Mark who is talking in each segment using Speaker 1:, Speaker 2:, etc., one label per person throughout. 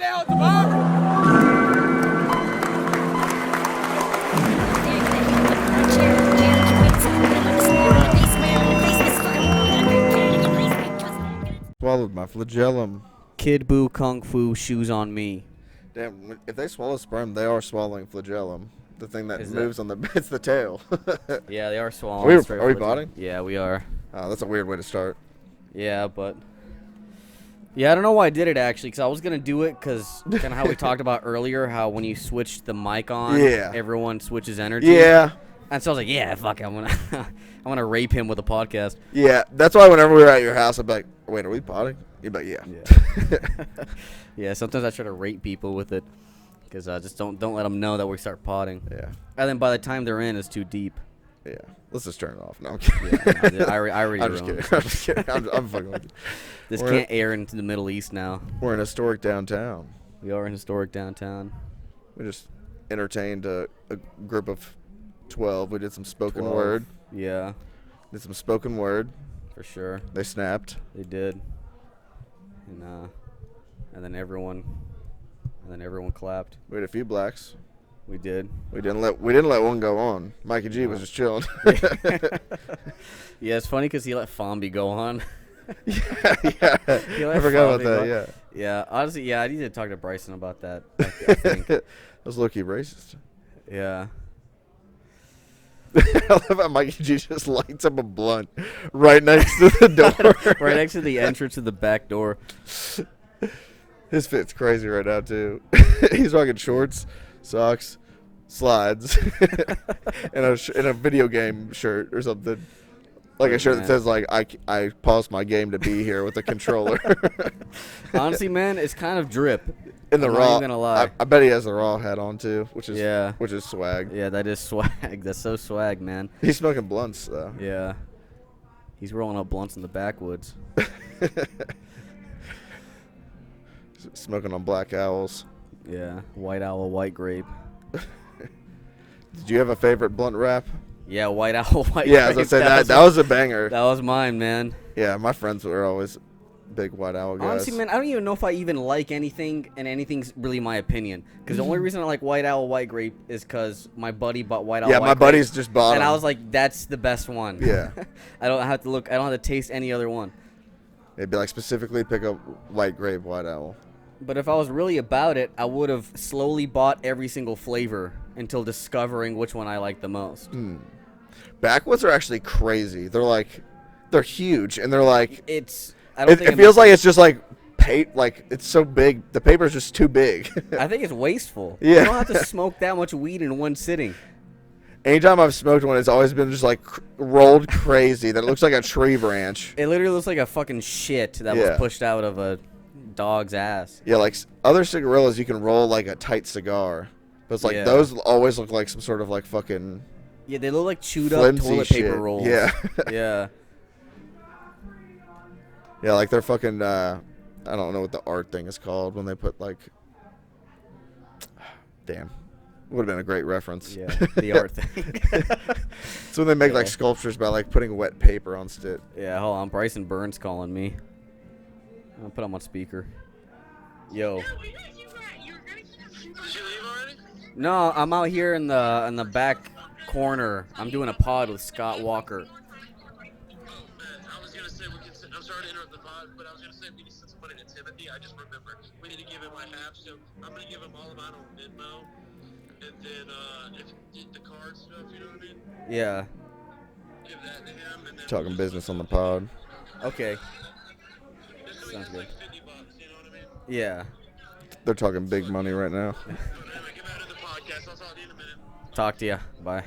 Speaker 1: down tomorrow.
Speaker 2: Swallowed my flagellum.
Speaker 3: Kid Buu Kung Fu shoes on me.
Speaker 2: Damn, if they swallow sperm, they are swallowing flagellum. The thing that
Speaker 3: Is
Speaker 2: moves on the it's the tail.
Speaker 3: Yeah, they are swallowing.
Speaker 2: Are we botting?
Speaker 3: Yeah, we are.
Speaker 2: Oh, that's a weird way to start.
Speaker 3: Yeah, but yeah, I don't know why I did it actually, because I was gonna do it because kind of how we talked about earlier, how when you switch the mic on,
Speaker 2: Yeah.
Speaker 3: everyone switches energy.
Speaker 2: Yeah.
Speaker 3: And so I was like, yeah, fuck it, I'm gonna rape him with a podcast.
Speaker 2: Yeah, that's why whenever we were at your house, I'd be like, wait, are we potting? You'd be like, yeah.
Speaker 3: Yeah, sometimes I try to rape people with it, because just don't let them know that we start potting.
Speaker 2: Yeah.
Speaker 3: And then by the time they're in, it's too deep.
Speaker 2: Yeah. Let's just turn it off. No, I'm kidding.
Speaker 3: Yeah, no, I already
Speaker 2: I'm just
Speaker 3: ruined
Speaker 2: kidding.
Speaker 3: it.
Speaker 2: I'm just kidding. I'm fucking with you.
Speaker 3: This
Speaker 2: We're
Speaker 3: can't air into the Middle East now.
Speaker 2: We're in historic downtown.
Speaker 3: We are in historic downtown.
Speaker 2: We just entertained a group of 12. We did some spoken
Speaker 3: 12.
Speaker 2: word.
Speaker 3: Yeah,
Speaker 2: Did some spoken word.
Speaker 3: for sure.
Speaker 2: They snapped.
Speaker 3: They did. And then everyone clapped.
Speaker 2: We had a few blacks.
Speaker 3: We did.
Speaker 2: We didn't let one go on. Mikey G was just chilling.
Speaker 3: Yeah, it's funny because he let Fombi go on.
Speaker 2: yeah.
Speaker 3: He let
Speaker 2: I forgot about
Speaker 3: Fombi
Speaker 2: that.
Speaker 3: go.
Speaker 2: Yeah.
Speaker 3: Yeah, honestly, yeah, I need to talk to Bryson about that. I think.
Speaker 2: That was low-key racist.
Speaker 3: Yeah.
Speaker 2: I love how Mikey G just lights up a blunt right next to the door.
Speaker 3: Right next to the entrance to the back door.
Speaker 2: His fit's crazy right now, too. He's rocking shorts, socks, slides, and a video game shirt or something. Like a shirt that says, like, I paused my game to be here with a controller.
Speaker 3: Honestly, man, it's kind of drip.
Speaker 2: In the
Speaker 3: I'm
Speaker 2: raw,
Speaker 3: not even gonna lie.
Speaker 2: I bet he has the raw hat on, too, which
Speaker 3: Yeah.
Speaker 2: is swag.
Speaker 3: Yeah, that is swag. That's so swag, man.
Speaker 2: He's smoking blunts, though.
Speaker 3: Yeah. He's rolling up blunts in the backwoods.
Speaker 2: Smoking on black owls.
Speaker 3: Yeah. White owl, white grape.
Speaker 2: Did you have a favorite blunt wrap?
Speaker 3: Yeah, white owl, white
Speaker 2: Yeah,
Speaker 3: grape.
Speaker 2: as I said, that was a banger.
Speaker 3: That was mine, man.
Speaker 2: Yeah, my friends were always big white owl guys.
Speaker 3: Honestly, man, I don't even know if I even like anything, and anything's really my opinion. Because the only reason I like white owl, white grape is because my buddy bought white owl,
Speaker 2: Yeah,
Speaker 3: white
Speaker 2: my
Speaker 3: grape,
Speaker 2: buddies just bought
Speaker 3: and
Speaker 2: them.
Speaker 3: I was like, that's the best one.
Speaker 2: Yeah.
Speaker 3: I don't have to taste any other one.
Speaker 2: It'd be like specifically pick up white grape, white owl.
Speaker 3: But if I was really about it, I would have slowly bought every single flavor until discovering which one I like the most.
Speaker 2: Backwoods are actually crazy. They're huge, and they're like,
Speaker 3: It's. I don't think
Speaker 2: it feels like it's just like it's so big. The paper's just too big.
Speaker 3: I think it's wasteful.
Speaker 2: Yeah.
Speaker 3: You don't have to smoke that much weed in one sitting.
Speaker 2: Anytime I've smoked one, it's always been just like rolled crazy. That it looks like a tree branch.
Speaker 3: It literally looks like a fucking shit that
Speaker 2: Yeah.
Speaker 3: was pushed out of a dog's ass.
Speaker 2: Yeah, like other cigarillos, you can roll like a tight cigar, but it's like
Speaker 3: Yeah.
Speaker 2: those always look like some sort of like fucking
Speaker 3: Yeah, they look like chewed up
Speaker 2: flimsy
Speaker 3: toilet
Speaker 2: shit.
Speaker 3: paper rolls.
Speaker 2: Yeah.
Speaker 3: Yeah.
Speaker 2: Yeah, like they're fucking. I don't know what the art thing is called when they put like. Damn, would have been a great reference.
Speaker 3: Yeah, the art thing.
Speaker 2: It's when they make like
Speaker 3: Yeah.
Speaker 2: sculptures by like putting wet paper on shit.
Speaker 3: Yeah, hold on. Bryson Burns calling me. I'll put him on speaker. Yo. No, I'm out here in the back corner. I'm doing a pod with Scott Walker.
Speaker 4: I was gonna say I'm sorry to interrupt the pod, but I was gonna say we need to send some money to Timothy. I just remember we need to give him my half, so I'm gonna give him all of mine on Venmo, and then if the card stuff, you know what I mean?
Speaker 3: Yeah.
Speaker 4: Give that to him, and then
Speaker 2: Talking business on the pod.
Speaker 3: Okay.
Speaker 4: Just so he
Speaker 3: Sounds
Speaker 4: has
Speaker 3: good.
Speaker 4: like $50, you know what I mean?
Speaker 3: Yeah.
Speaker 2: They're talking big money right now.
Speaker 4: So anyway, get out of the podcast. I'll talk to you in a minute.
Speaker 3: Talk to ya. Bye.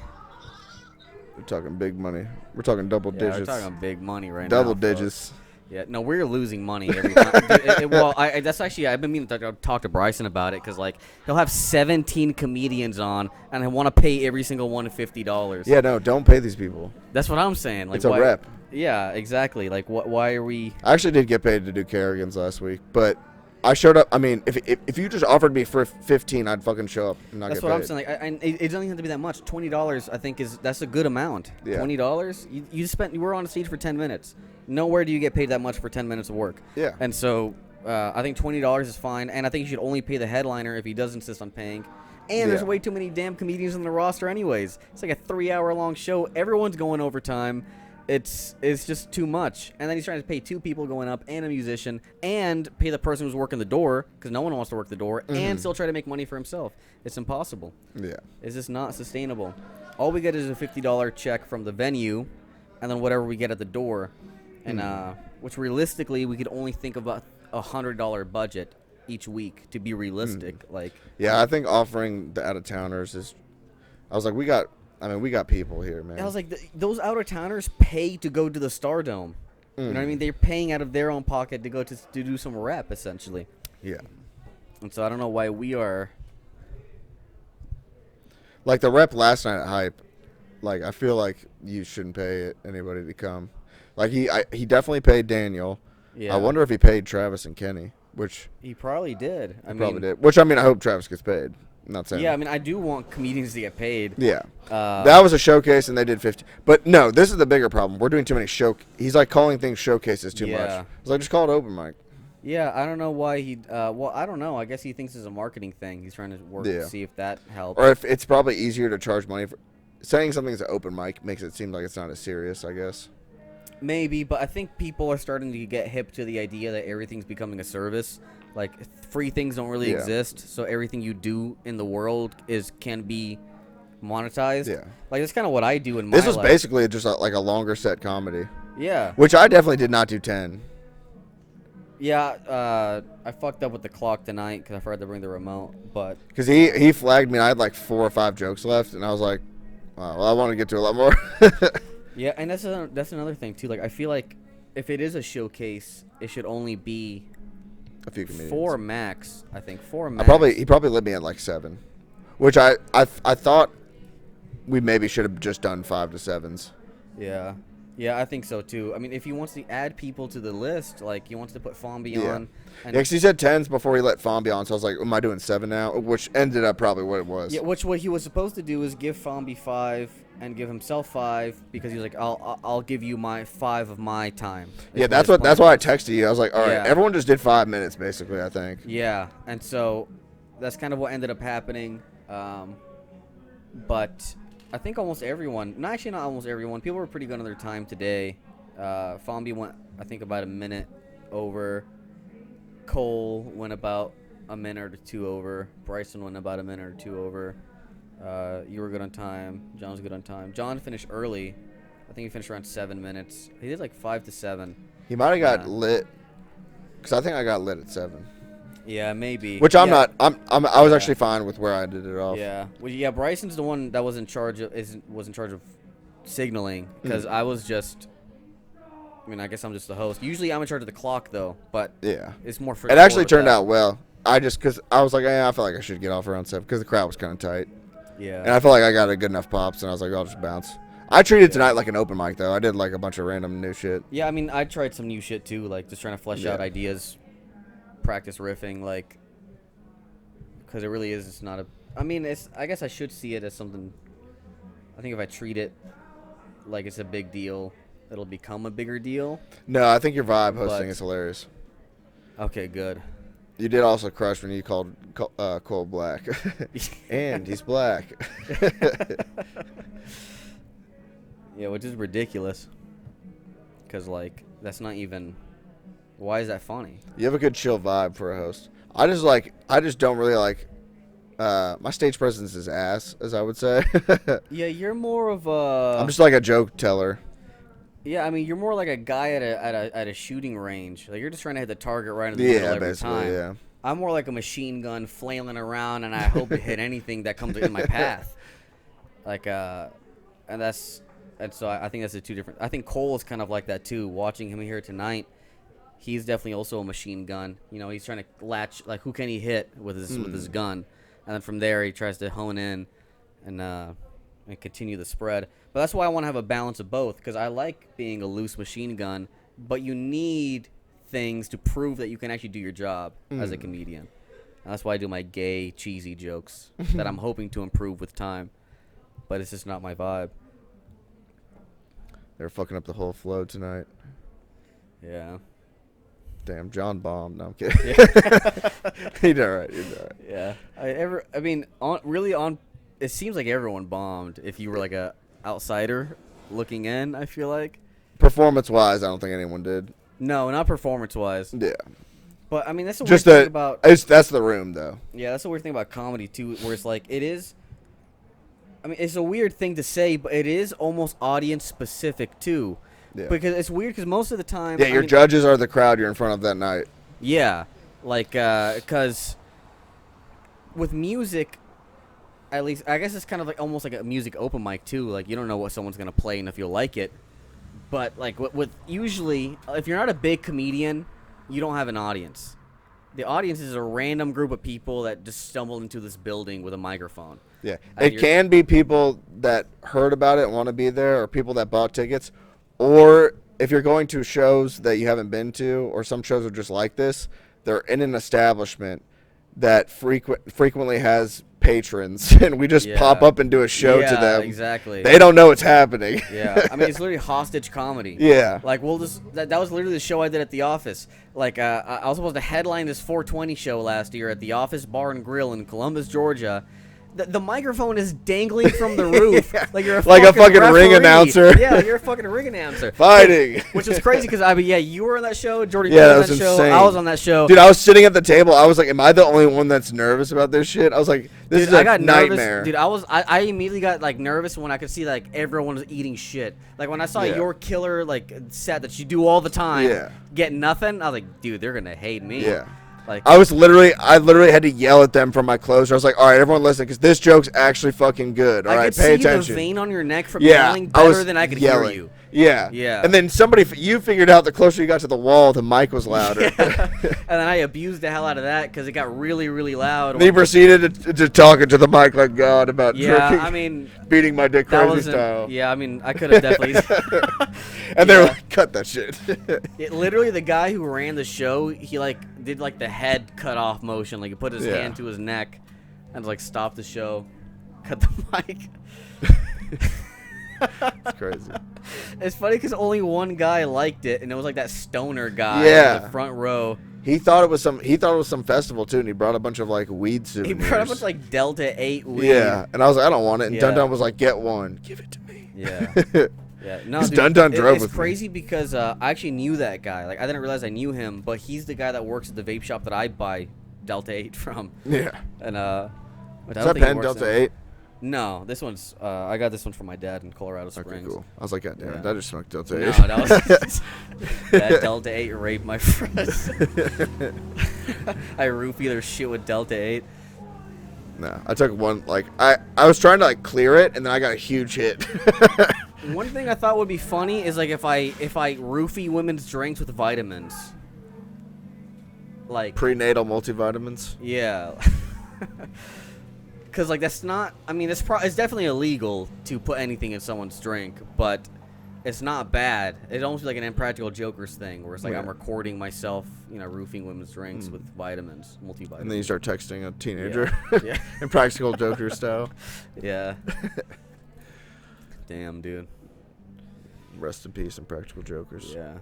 Speaker 2: They're talking big money. We're talking double
Speaker 3: Yeah,
Speaker 2: digits.
Speaker 3: we're talking big money right now.
Speaker 2: Double
Speaker 3: folks.
Speaker 2: digits.
Speaker 3: Yeah, no, we're losing money every time. Well, that's actually, I've been meaning to talk to Bryson about it, because, like, he'll have 17 comedians on, and I want to pay every single one $50.
Speaker 2: Yeah, no, don't pay these people.
Speaker 3: That's what I'm saying. Like,
Speaker 2: It's a
Speaker 3: why,
Speaker 2: rep.
Speaker 3: Yeah, exactly. Like, why are we...
Speaker 2: I actually did get paid to do Kerrigan's last week, but I showed up. I mean, if you just offered me for 15, I'd fucking show up and not
Speaker 3: That's
Speaker 2: get
Speaker 3: what
Speaker 2: paid.
Speaker 3: I'm saying. Like, it doesn't even have to be that much. $20, I think, that's a good amount.
Speaker 2: Yeah.
Speaker 3: $20? You were on stage for 10 minutes. Nowhere do you get paid that much for 10 minutes of work.
Speaker 2: Yeah.
Speaker 3: And so I think $20 is fine, and I think you should only pay the headliner if he does insist on paying. And there's
Speaker 2: Yeah.
Speaker 3: way too many damn comedians on the roster anyways. It's like a 3-hour-long show. Everyone's going overtime. It's just too much. And then he's trying to pay 2 people going up and a musician and pay the person who's working the door because no one wants to work the door and still try to make money for himself. It's impossible.
Speaker 2: Yeah.
Speaker 3: It's just not sustainable. All we get is a $50 check from the venue and then whatever we get at the door. And which realistically we could only think about $100 budget each week to be realistic. Like,
Speaker 2: Yeah, I think offering the out-of-towners is... I was like, we got people here, man.
Speaker 3: I was like, those out-of-towners pay to go to the Stardome. You know what I mean? They're paying out of their own pocket to go to do some rep, essentially.
Speaker 2: Yeah.
Speaker 3: And so I don't know why we are...
Speaker 2: Like, the rep last night at Hype, like, I feel like you shouldn't pay anybody to come. Like, he definitely paid Daniel.
Speaker 3: Yeah.
Speaker 2: I wonder if he paid Travis and Kenny, which...
Speaker 3: He probably did. I
Speaker 2: probably
Speaker 3: mean,
Speaker 2: did. Which, I mean, I hope Travis gets paid. I'm not saying...
Speaker 3: Yeah, I mean, I do want comedians to get paid.
Speaker 2: Yeah. That was a showcase, and they did 50. But, no, this is the bigger problem. We're doing too many He's, like, calling things showcases too much. I was like, just call it open mic.
Speaker 3: Yeah, I don't know why he... well, I don't know. I guess he thinks it's a marketing thing. He's trying to work to see if that helps.
Speaker 2: Or if it's probably easier to charge money for... Saying something's an open mic makes it seem like it's not as serious, I guess.
Speaker 3: Maybe, but I think people are starting to get hip to the idea that everything's becoming a service. Like, free things don't really exist, so everything you do in the world can be monetized.
Speaker 2: Yeah.
Speaker 3: Like, that's kind of what I do in my life.
Speaker 2: This was basically just like a longer set comedy.
Speaker 3: Yeah.
Speaker 2: Which I definitely did not do 10.
Speaker 3: Yeah, I fucked up with the clock tonight because I forgot to bring the remote, but...
Speaker 2: Because he flagged me, and I had like 4 or 5 jokes left, and I was like, wow, well, I want to get to a lot more.
Speaker 3: Yeah, and that's another thing, too. Like, I feel like if it is a showcase, it should only be...
Speaker 2: A few comedians.
Speaker 3: 4 max, I think. 4 max.
Speaker 2: He probably let me at like 7. Which I thought we maybe should have just done 5 to 7s.
Speaker 3: Yeah. Yeah, I think so, too. I mean, if he wants to add people to the list, like, he wants to put Fombi on.
Speaker 2: Yeah, because he said 10s before he let Fombi on, so I was like, am I doing 7 now? Which ended up probably what it was.
Speaker 3: Yeah, which what he was supposed to do is give Fombi 5 and give himself 5 because he was like, I'll give you my 5 of my time.
Speaker 2: Yeah, that's why I texted you. I was like, all right, everyone just did 5 minutes, basically, I think.
Speaker 3: Yeah, and so that's kind of what ended up happening. But... I think almost everyone, no, actually not almost everyone, people were pretty good on their time today. Fombi went, I think, about a minute over. Cole went about a minute or 2 over. Bryson went about a minute or 2 over. You were good on time. John was good on time. John finished early. I think he finished around 7 minutes. He did like 5 to 7.
Speaker 2: He might have got lit, because I think I got lit at 7.
Speaker 3: Yeah, maybe.
Speaker 2: Which I'm not. I was actually fine with where I did it off.
Speaker 3: Yeah. Well, yeah. Bryson's the one that was in charge of signaling because I was just. I mean, I guess I'm just the host. Usually, I'm in charge of the clock though, but
Speaker 2: yeah,
Speaker 3: it's more.
Speaker 2: It actually turned out well. Because I was like, I felt like I should get off around 7 because the crowd was kind of tight.
Speaker 3: Yeah.
Speaker 2: And I felt like I got a good enough pops, and I was like, I'll just bounce. I treated tonight like an open mic though. I did like a bunch of random new shit.
Speaker 3: Yeah, I mean, I tried some new shit too, like just trying to flesh out ideas. Practice riffing, like, because it really is. It's not a. I mean, it's. I guess I should see it as something. I think if I treat it like it's a big deal, it'll become a bigger deal.
Speaker 2: No, I think your vibe hosting is hilarious.
Speaker 3: Okay, good.
Speaker 2: You did also crush when you called Cole black, and he's black.
Speaker 3: Yeah, which is ridiculous. Because like that's not even. Why is that funny?
Speaker 2: You have a good chill vibe for a host. I just don't really like. My stage presence is ass, as I would say.
Speaker 3: Yeah, you're more of a.
Speaker 2: I'm just like a joke teller.
Speaker 3: Yeah, I mean, you're more like a guy at a shooting range. Like you're just trying to hit the target right in the middle every time.
Speaker 2: Yeah.
Speaker 3: I'm more like a machine gun flailing around, and I hope to hit anything that comes in my path. Like, and so I think that's the two different. I think Cole is kind of like that too. Watching him here tonight. He's definitely also a machine gun. You know, he's trying to latch, like, who can he hit with his gun? And then from there, he tries to hone in and continue the spread. But that's why I want to have a balance of both, because I like being a loose machine gun, but you need things to prove that you can actually do your job as a comedian. And that's why I do my gay, cheesy jokes that I'm hoping to improve with time. But it's just not my vibe.
Speaker 2: They're fucking up the whole flow tonight.
Speaker 3: Yeah.
Speaker 2: Damn, John bombed. No, I'm kidding. He did all right.
Speaker 3: Yeah. It seems like everyone bombed if you were like a outsider looking in, I feel like.
Speaker 2: Performance-wise, I don't think anyone did.
Speaker 3: No, not performance-wise.
Speaker 2: Yeah.
Speaker 3: But, I mean, that's the weird
Speaker 2: Just
Speaker 3: thing about...
Speaker 2: that's the room, though.
Speaker 3: Yeah, that's the weird thing about comedy, too, where it's like, it is... I mean, it's a weird thing to say, but it is almost audience-specific, too.
Speaker 2: Yeah.
Speaker 3: Because it's weird, because most of the time...
Speaker 2: Yeah, your judges are the crowd you're in front of that night.
Speaker 3: Yeah. Like, because with music... At least, I guess it's kind of like almost like a music open mic, too. Like, you don't know what someone's going to play and if you'll like it. But, like, with usually, if you're not a big comedian, you don't have an audience. The audience is a random group of people that just stumbled into this building with a microphone.
Speaker 2: Yeah.
Speaker 3: And
Speaker 2: It can be people that heard about it and want to be there, or people that bought tickets. Or if you're going to shows that you haven't been to, or some shows are just like this, they're in an establishment that frequently has patrons, and we just pop up and do a show to them.
Speaker 3: Exactly.
Speaker 2: They don't know what's happening.
Speaker 3: Yeah, I mean, it's literally hostage comedy.
Speaker 2: Yeah.
Speaker 3: Like, we'll just that was literally the show I did at the office. Like, I was supposed to headline this 420 show last year at the Office Bar and Grill in Columbus, Georgia. The microphone is dangling from the roof, like you're a
Speaker 2: like
Speaker 3: fucking
Speaker 2: a fucking
Speaker 3: referee.
Speaker 2: ring announcer.
Speaker 3: Yeah, you're a fucking ring announcer.
Speaker 2: Fighting.
Speaker 3: Which is crazy because you were on that show. Jordan,
Speaker 2: Yeah,
Speaker 3: was
Speaker 2: that
Speaker 3: on that
Speaker 2: was
Speaker 3: show.
Speaker 2: insane.
Speaker 3: I was on that show.
Speaker 2: Dude, I was sitting at the table. I was like, am I the only one that's nervous about this shit? I was like, this is a nightmare.
Speaker 3: Dude, I immediately got like nervous when I could see like everyone was eating shit. Like when I saw your killer like set that you do all the time, get nothing. I was like, dude, they're gonna hate me.
Speaker 2: Yeah.
Speaker 3: Like
Speaker 2: I literally had to yell at them from my closer. I was like, all right, everyone listen, because this joke's actually fucking good. All right, pay attention.
Speaker 3: I could see the vein on your neck from yelling better than I could hear you.
Speaker 2: Yeah.
Speaker 3: Yeah.
Speaker 2: And then you figured out the closer you got to the wall, the mic was louder.
Speaker 3: Yeah. And then I abused the hell out of that because it got really, really loud.
Speaker 2: And he proceeded to talk into the mic like God about beating my dick crazy style.
Speaker 3: Yeah, I mean, I could have definitely.
Speaker 2: And they were like, cut that shit.
Speaker 3: Literally, the guy who ran the show, he like did like the head cut off motion, like he put his hand to his neck and like stopped the show, cut the mic.
Speaker 2: It's crazy.
Speaker 3: It's funny because only one guy liked it, and it was like that stoner guy in the front row.
Speaker 2: He thought it was some festival too, and he brought a bunch of like weed souvenirs.
Speaker 3: He brought a bunch of like Delta 8 weed.
Speaker 2: Yeah, and I was like, I don't want it. And Dun Dun was like, get one, give it to me.
Speaker 3: Yeah. Yeah, no,
Speaker 2: dude,
Speaker 3: Dun
Speaker 2: Dun drove with me.
Speaker 3: It's crazy because I actually knew that guy. Like, I didn't realize I knew him, but he's the guy that works at the vape shop that I buy Delta 8 from.
Speaker 2: Yeah.
Speaker 3: And
Speaker 2: is that pen Delta 8?
Speaker 3: No, this one's I got this one from my dad in Colorado Springs.
Speaker 2: Okay, cool. I was like, God damn it, that just smoked Delta 8.
Speaker 3: No, that was that Delta 8 raped my friends. I roofie their shit with Delta 8.
Speaker 2: No, I took one. Like I was trying to like clear it, and then I got a huge hit.
Speaker 3: One thing I thought would be funny is like if I roofie women's drinks with vitamins, like
Speaker 2: prenatal multivitamins.
Speaker 3: Yeah. Because like that's not. I mean, it's definitely illegal to put anything in someone's drink, but it's not bad. It almost feels like an Impractical Jokers thing, where it's like I'm recording myself, roofing women's drinks with vitamins, multivitamins.
Speaker 2: And then you start texting a teenager,
Speaker 3: yeah.
Speaker 2: Impractical Joker style.
Speaker 3: Yeah. Damn, dude.
Speaker 2: Rest in peace, Impractical Jokers.
Speaker 3: Yeah.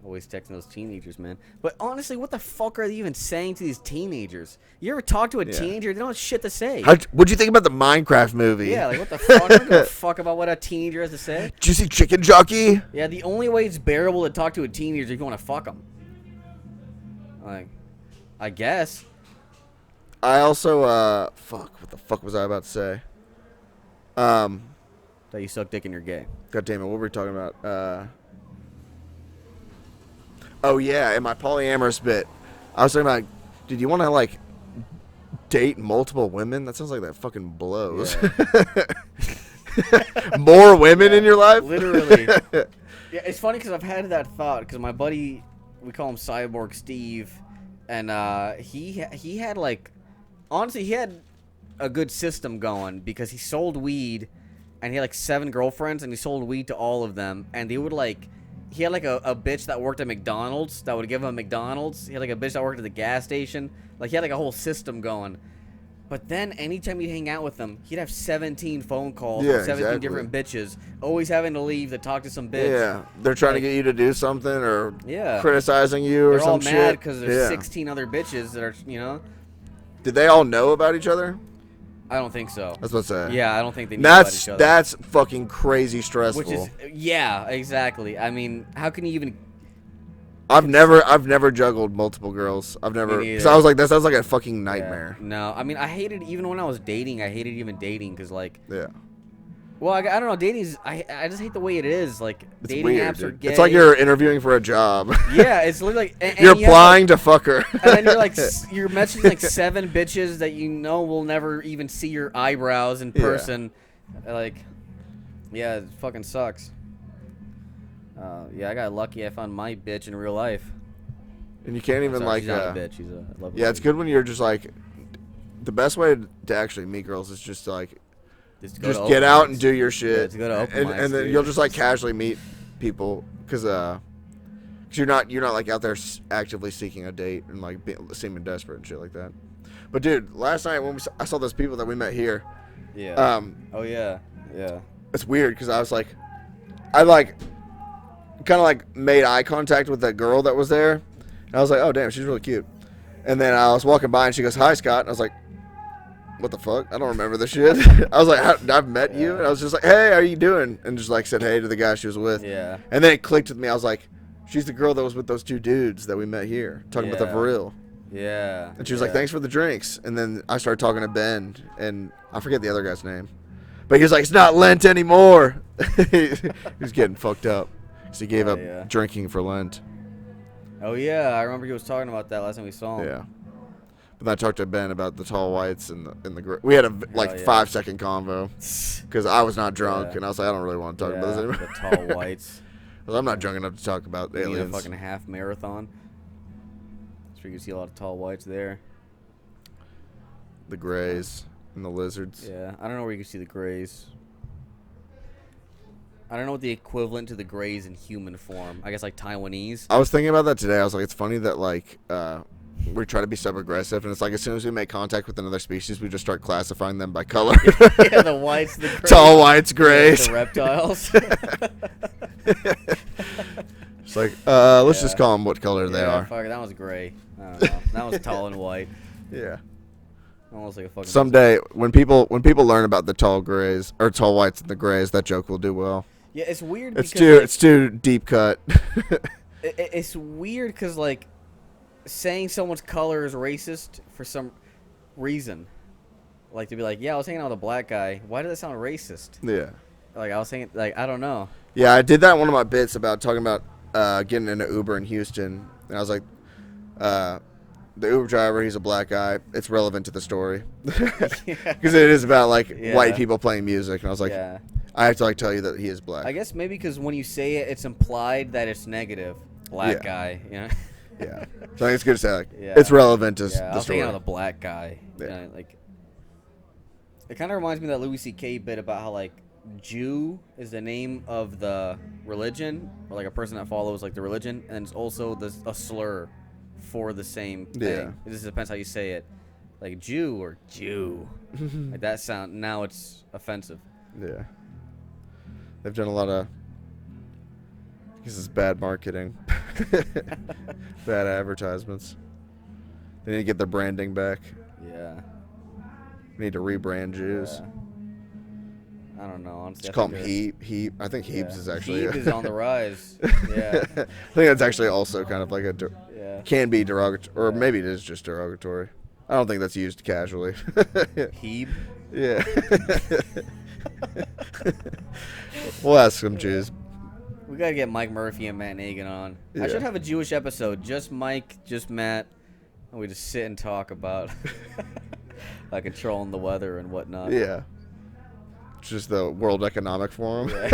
Speaker 3: Always texting those teenagers, man. But honestly, what the fuck are they even saying to these teenagers? You ever talk to a teenager? They don't have shit to say.
Speaker 2: What'd you think about the Minecraft movie?
Speaker 3: Yeah, like what the fuck? I don't give a fuck about what a teenager has to say.
Speaker 2: Did you see Chicken Jockey?
Speaker 3: Yeah, the only way it's bearable to talk to a teenager is if you want to fuck them. Like, I guess.
Speaker 2: I also, fuck, what the fuck was I about to say?
Speaker 3: That you suck dick and you're gay.
Speaker 2: God damn it, what were we talking about? Oh, yeah, in my polyamorous bit, I was talking about, dude, you want to, like, date multiple women? That sounds like that fucking blows. Yeah. More women in your life?
Speaker 3: Literally. Yeah, it's funny because I've had that thought because my buddy, we call him Cyborg Steve, and he had, like, honestly, he had a good system going because he sold weed, and he had, like, 7 girlfriends, and he sold weed to all of them, and they would, like... He had, like, a bitch that worked at McDonald's that would give him McDonald's. He had, like, a bitch that worked at the gas station. Like, he had, like, a whole system going. But then anytime you'd hang out with him, he'd have 17 phone calls
Speaker 2: Yeah,
Speaker 3: with 17
Speaker 2: exactly.
Speaker 3: different bitches, always having to leave to talk to some bitch.
Speaker 2: Yeah, they're trying to
Speaker 3: Like-
Speaker 2: get you to do something or
Speaker 3: Yeah.
Speaker 2: criticizing you or
Speaker 3: They're
Speaker 2: some
Speaker 3: all
Speaker 2: shit.
Speaker 3: mad because there's
Speaker 2: Yeah.
Speaker 3: 16 other bitches that are,
Speaker 2: Did they all know about each other?
Speaker 3: I don't think so.
Speaker 2: That's what I'm saying.
Speaker 3: Yeah, I don't think they knew about each other.
Speaker 2: That's fucking crazy stressful.
Speaker 3: Which is, yeah, exactly. I mean, how can you even...
Speaker 2: I've never juggled multiple girls. I've never.
Speaker 3: Me
Speaker 2: Because
Speaker 3: neither.
Speaker 2: I was like, that sounds like a fucking nightmare.
Speaker 3: Yeah. No, I mean, I hated, even when I was dating, I hated even dating because, like...
Speaker 2: Yeah.
Speaker 3: Well, I don't know. Dating is... I just hate the way it is. Like,
Speaker 2: It's
Speaker 3: dating
Speaker 2: weird,
Speaker 3: apps are
Speaker 2: dude.
Speaker 3: gay.
Speaker 2: It's like you're interviewing for a job.
Speaker 3: Yeah, it's literally like... And
Speaker 2: You're
Speaker 3: you have,
Speaker 2: applying to fuck her.
Speaker 3: and then you're like, you're messaging like 7 bitches that you know will never even see your eyebrows in
Speaker 2: Yeah.
Speaker 3: person. Like, yeah, it fucking sucks. Yeah, I got lucky. I found my bitch in real life.
Speaker 2: And you can't even
Speaker 3: Sorry,
Speaker 2: like.
Speaker 3: she's not a bitch. She's a lovely
Speaker 2: Yeah, it's
Speaker 3: lady.
Speaker 2: good when you're just like. The best way to actually meet girls is just to like.
Speaker 3: Just, go
Speaker 2: Just
Speaker 3: to
Speaker 2: get
Speaker 3: open
Speaker 2: out
Speaker 3: mics.
Speaker 2: and do your shit.
Speaker 3: Yeah, to go to open
Speaker 2: and,
Speaker 3: mics,
Speaker 2: and then
Speaker 3: dude.
Speaker 2: you'll just like casually meet people because you're not like out there actively seeking a date and like seeming desperate and shit like that. But dude, last night when I saw those people that we met here,
Speaker 3: Yeah. Oh yeah. Yeah.
Speaker 2: it's weird because I like kind of like made eye contact with that girl that was there, and I was like, oh damn, she's really cute. And then I was walking by and she goes, hi Scott, and I was like, what the fuck? I don't remember this shit. I was like, I've met you, and I was just like, hey, how are you doing? And just like said hey to the guy she was with.
Speaker 3: Yeah.
Speaker 2: And then it clicked with me. I was like, she's the girl that was with those 2 dudes that we met here, talking about the
Speaker 3: Yeah.
Speaker 2: Viril.
Speaker 3: Yeah.
Speaker 2: And she was like,
Speaker 3: yeah.
Speaker 2: thanks for the drinks. And then I started talking to Ben, and I forget the other guy's name. But he was like, it's not Lent anymore. He was getting fucked up. Because he gave
Speaker 3: Oh,
Speaker 2: up
Speaker 3: yeah.
Speaker 2: drinking for Lent.
Speaker 3: Oh yeah, I remember he was talking about that last time we saw him.
Speaker 2: Yeah. But then I talked to Ben about the tall whites and the we had a like
Speaker 3: yeah.
Speaker 2: 5-second convo. Because I was not drunk,
Speaker 3: Yeah.
Speaker 2: and I was like, I don't really want to talk about this anymore.
Speaker 3: The tall whites.
Speaker 2: I'm not drunk enough to talk about
Speaker 3: You need a
Speaker 2: aliens.
Speaker 3: fucking half marathon. So you can see a lot of tall whites there.
Speaker 2: The grays and the lizards.
Speaker 3: Yeah, I don't know where you can see the grays. I don't know what the equivalent to the grays in human form. I guess like Taiwanese.
Speaker 2: I was thinking about that today. I was like, it's funny that like we try to be so aggressive, and it's like as soon as we make contact with another species, we just start classifying them by color.
Speaker 3: Yeah, the whites, the grays.
Speaker 2: Tall whites, grays.
Speaker 3: The reptiles.
Speaker 2: It's like let's
Speaker 3: Yeah.
Speaker 2: just call them what color they
Speaker 3: Yeah,
Speaker 2: are.
Speaker 3: fuck it, that was gray. I don't know. That was tall and white.
Speaker 2: Yeah.
Speaker 3: Almost like a fucking.
Speaker 2: Someday when people learn about the tall grays or tall whites and the grays, that joke will do well.
Speaker 3: Yeah, it's weird.
Speaker 2: It's
Speaker 3: because,
Speaker 2: too
Speaker 3: like,
Speaker 2: it's too deep cut.
Speaker 3: It's weird because like saying someone's color is racist for some reason. Like to be like, yeah, I was hanging out with a black guy. Why does that sound racist?
Speaker 2: Yeah.
Speaker 3: Like I was saying, like I don't know.
Speaker 2: Yeah, I did that in one of my bits about talking about getting in an Uber in Houston, and I was like, the Uber driver, he's a black guy. It's relevant to the story because it is about like
Speaker 3: Yeah.
Speaker 2: white people playing music, and I was like,
Speaker 3: Yeah.
Speaker 2: I have to like tell you that he is black.
Speaker 3: I guess maybe because when you say it, it's implied that it's negative. Black
Speaker 2: Yeah.
Speaker 3: guy, you know.
Speaker 2: Yeah, so I think it's good to say like
Speaker 3: Yeah.
Speaker 2: it's relevant to
Speaker 3: Yeah, I
Speaker 2: the
Speaker 3: was
Speaker 2: story.
Speaker 3: thinking of the black guy.
Speaker 2: Yeah.
Speaker 3: You know, like it kind of reminds me of that Louis C.K. bit about how like Jew is the name of the religion, or like a person that follows like the religion, and it's also a slur for the same thing.
Speaker 2: Yeah.
Speaker 3: It just depends how you say it, like Jew or Jew. Like that sound now it's offensive.
Speaker 2: Yeah, they've done a lot of. This is bad marketing, bad advertisements. They need to get their branding back.
Speaker 3: Yeah.
Speaker 2: They need to rebrand Jews.
Speaker 3: I don't know. Honestly,
Speaker 2: Just
Speaker 3: I
Speaker 2: call
Speaker 3: think
Speaker 2: them
Speaker 3: they're-
Speaker 2: Heap. I think Heaps is actually.
Speaker 3: Heap is on the rise. Yeah.
Speaker 2: I think that's actually also kind of like
Speaker 3: Yeah.
Speaker 2: can be derogatory, or
Speaker 3: Yeah.
Speaker 2: maybe it is just derogatory. I don't think that's used casually.
Speaker 3: Heap.
Speaker 2: Yeah. We'll ask some Jews.
Speaker 3: We gotta get Mike Murphy and Matt Nagan on.
Speaker 2: Yeah.
Speaker 3: I should have a Jewish episode. Just Mike, just Matt, and we just sit and talk about like controlling the weather and whatnot.
Speaker 2: Yeah. It's just the World Economic Forum.
Speaker 3: They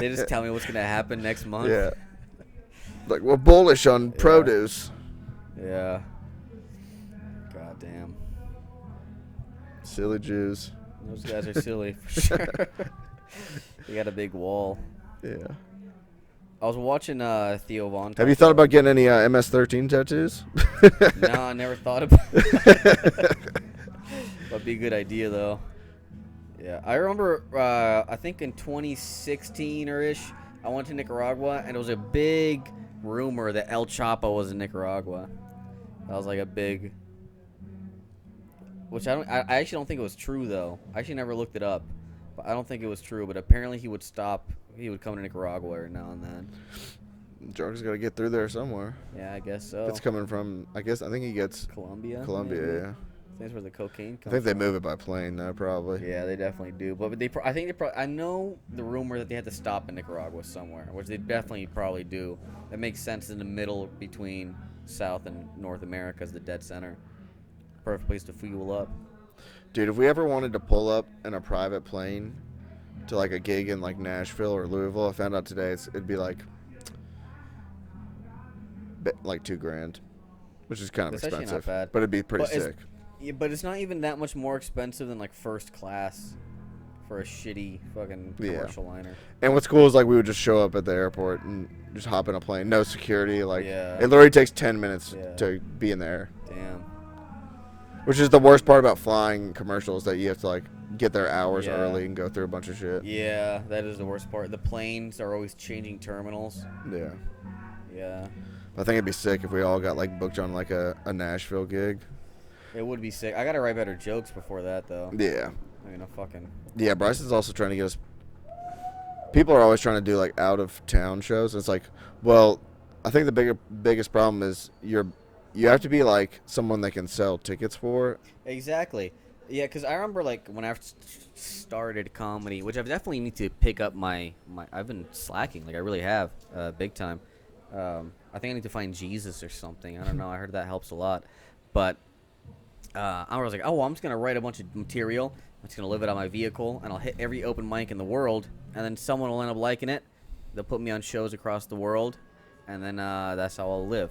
Speaker 3: just tell me what's gonna happen next month.
Speaker 2: Yeah. Like we're bullish on produce.
Speaker 3: Yeah. God damn.
Speaker 2: Silly Jews.
Speaker 3: Those guys are silly for sure. They got a big wall.
Speaker 2: Yeah.
Speaker 3: I was watching Theo Von.
Speaker 2: Have you thought about getting any MS-13 tattoos?
Speaker 3: No, I never thought about it. be a good idea though. Yeah, I remember. I think in 2016 or ish, I went to Nicaragua, and it was a big rumor that El Chapo was in Nicaragua. That was like a big. Which I actually don't think it was true though. I actually never looked it up, but I don't think it was true. But apparently he would come to Nicaragua every now and then.
Speaker 2: Jargo's got to get through there somewhere.
Speaker 3: Yeah, I guess so.
Speaker 2: It's coming from. I think he gets
Speaker 3: Colombia.
Speaker 2: Colombia.
Speaker 3: Maybe?
Speaker 2: Yeah.
Speaker 3: That's where the cocaine comes
Speaker 2: I think they
Speaker 3: from.
Speaker 2: move it by plane though, probably.
Speaker 3: Yeah, they definitely do. But I think I know the rumor that they had to stop in Nicaragua somewhere, which they definitely probably do. That makes sense in the middle between South and North America as the dead center. Perfect place to fuel up.
Speaker 2: Dude, if we ever wanted to pull up in a private plane to like a gig in like Nashville or Louisville, I found out today it'd be like $2,000, which is kind of
Speaker 3: That's actually
Speaker 2: expensive.
Speaker 3: not bad.
Speaker 2: But it'd be pretty
Speaker 3: But
Speaker 2: sick.
Speaker 3: Yeah, but it's not even that much more expensive than like first class for a shitty fucking commercial liner.
Speaker 2: And what's cool is like we would just show up at the airport and just hop in a plane, no security. Like
Speaker 3: Yeah.
Speaker 2: it literally takes 10 minutes
Speaker 3: Yeah.
Speaker 2: to be in the air.
Speaker 3: Damn.
Speaker 2: Which is the worst part about flying commercials, that you have to like get there hours
Speaker 3: Yeah.
Speaker 2: early and go through a bunch of shit.
Speaker 3: Yeah, that is the worst part. The planes are always changing terminals.
Speaker 2: Yeah.
Speaker 3: Yeah.
Speaker 2: I think it'd be sick if we all got like booked on like a Nashville gig.
Speaker 3: It would be sick. I gotta write better jokes before that though.
Speaker 2: Yeah.
Speaker 3: I'm gonna fucking.
Speaker 2: Yeah, Bryson's also trying to get us. People are always trying to do like out of town shows. It's like, well, I think the biggest problem is you have to be like someone that can sell tickets for.
Speaker 3: Exactly. Yeah, because I remember like when I started comedy, which I definitely need to pick up my. I've been slacking, like I really have, big time. I think I need to find Jesus or something. I don't know. I heard that helps a lot, but I was like, oh, well, I'm just gonna write a bunch of material. I'm just gonna live it on my vehicle, and I'll hit every open mic in the world, and then someone will end up liking it. They'll put me on shows across the world, and then that's how I'll live.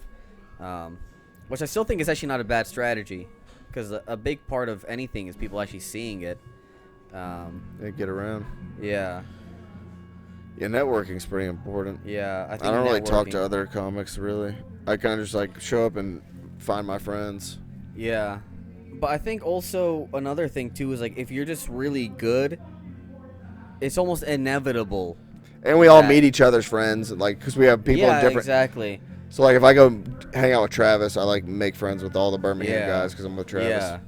Speaker 3: Which I still think is actually not a bad strategy, because a big part of anything is people actually seeing it.
Speaker 2: They get around.
Speaker 3: Yeah.
Speaker 2: Yeah, networking's pretty important.
Speaker 3: Yeah, I think
Speaker 2: I don't really talk to
Speaker 3: networking-
Speaker 2: other comics really. I kind of just like show up and find my friends.
Speaker 3: Yeah, but I think also another thing too is like if you're just really good, it's almost inevitable.
Speaker 2: And we all
Speaker 3: that-
Speaker 2: meet each other's friends, like, because we have people in
Speaker 3: Yeah,
Speaker 2: different.
Speaker 3: exactly.
Speaker 2: So like, if I go hang out with Travis, I like make friends with all the Birmingham
Speaker 3: Yeah.
Speaker 2: guys because I'm with Travis.
Speaker 3: Yeah.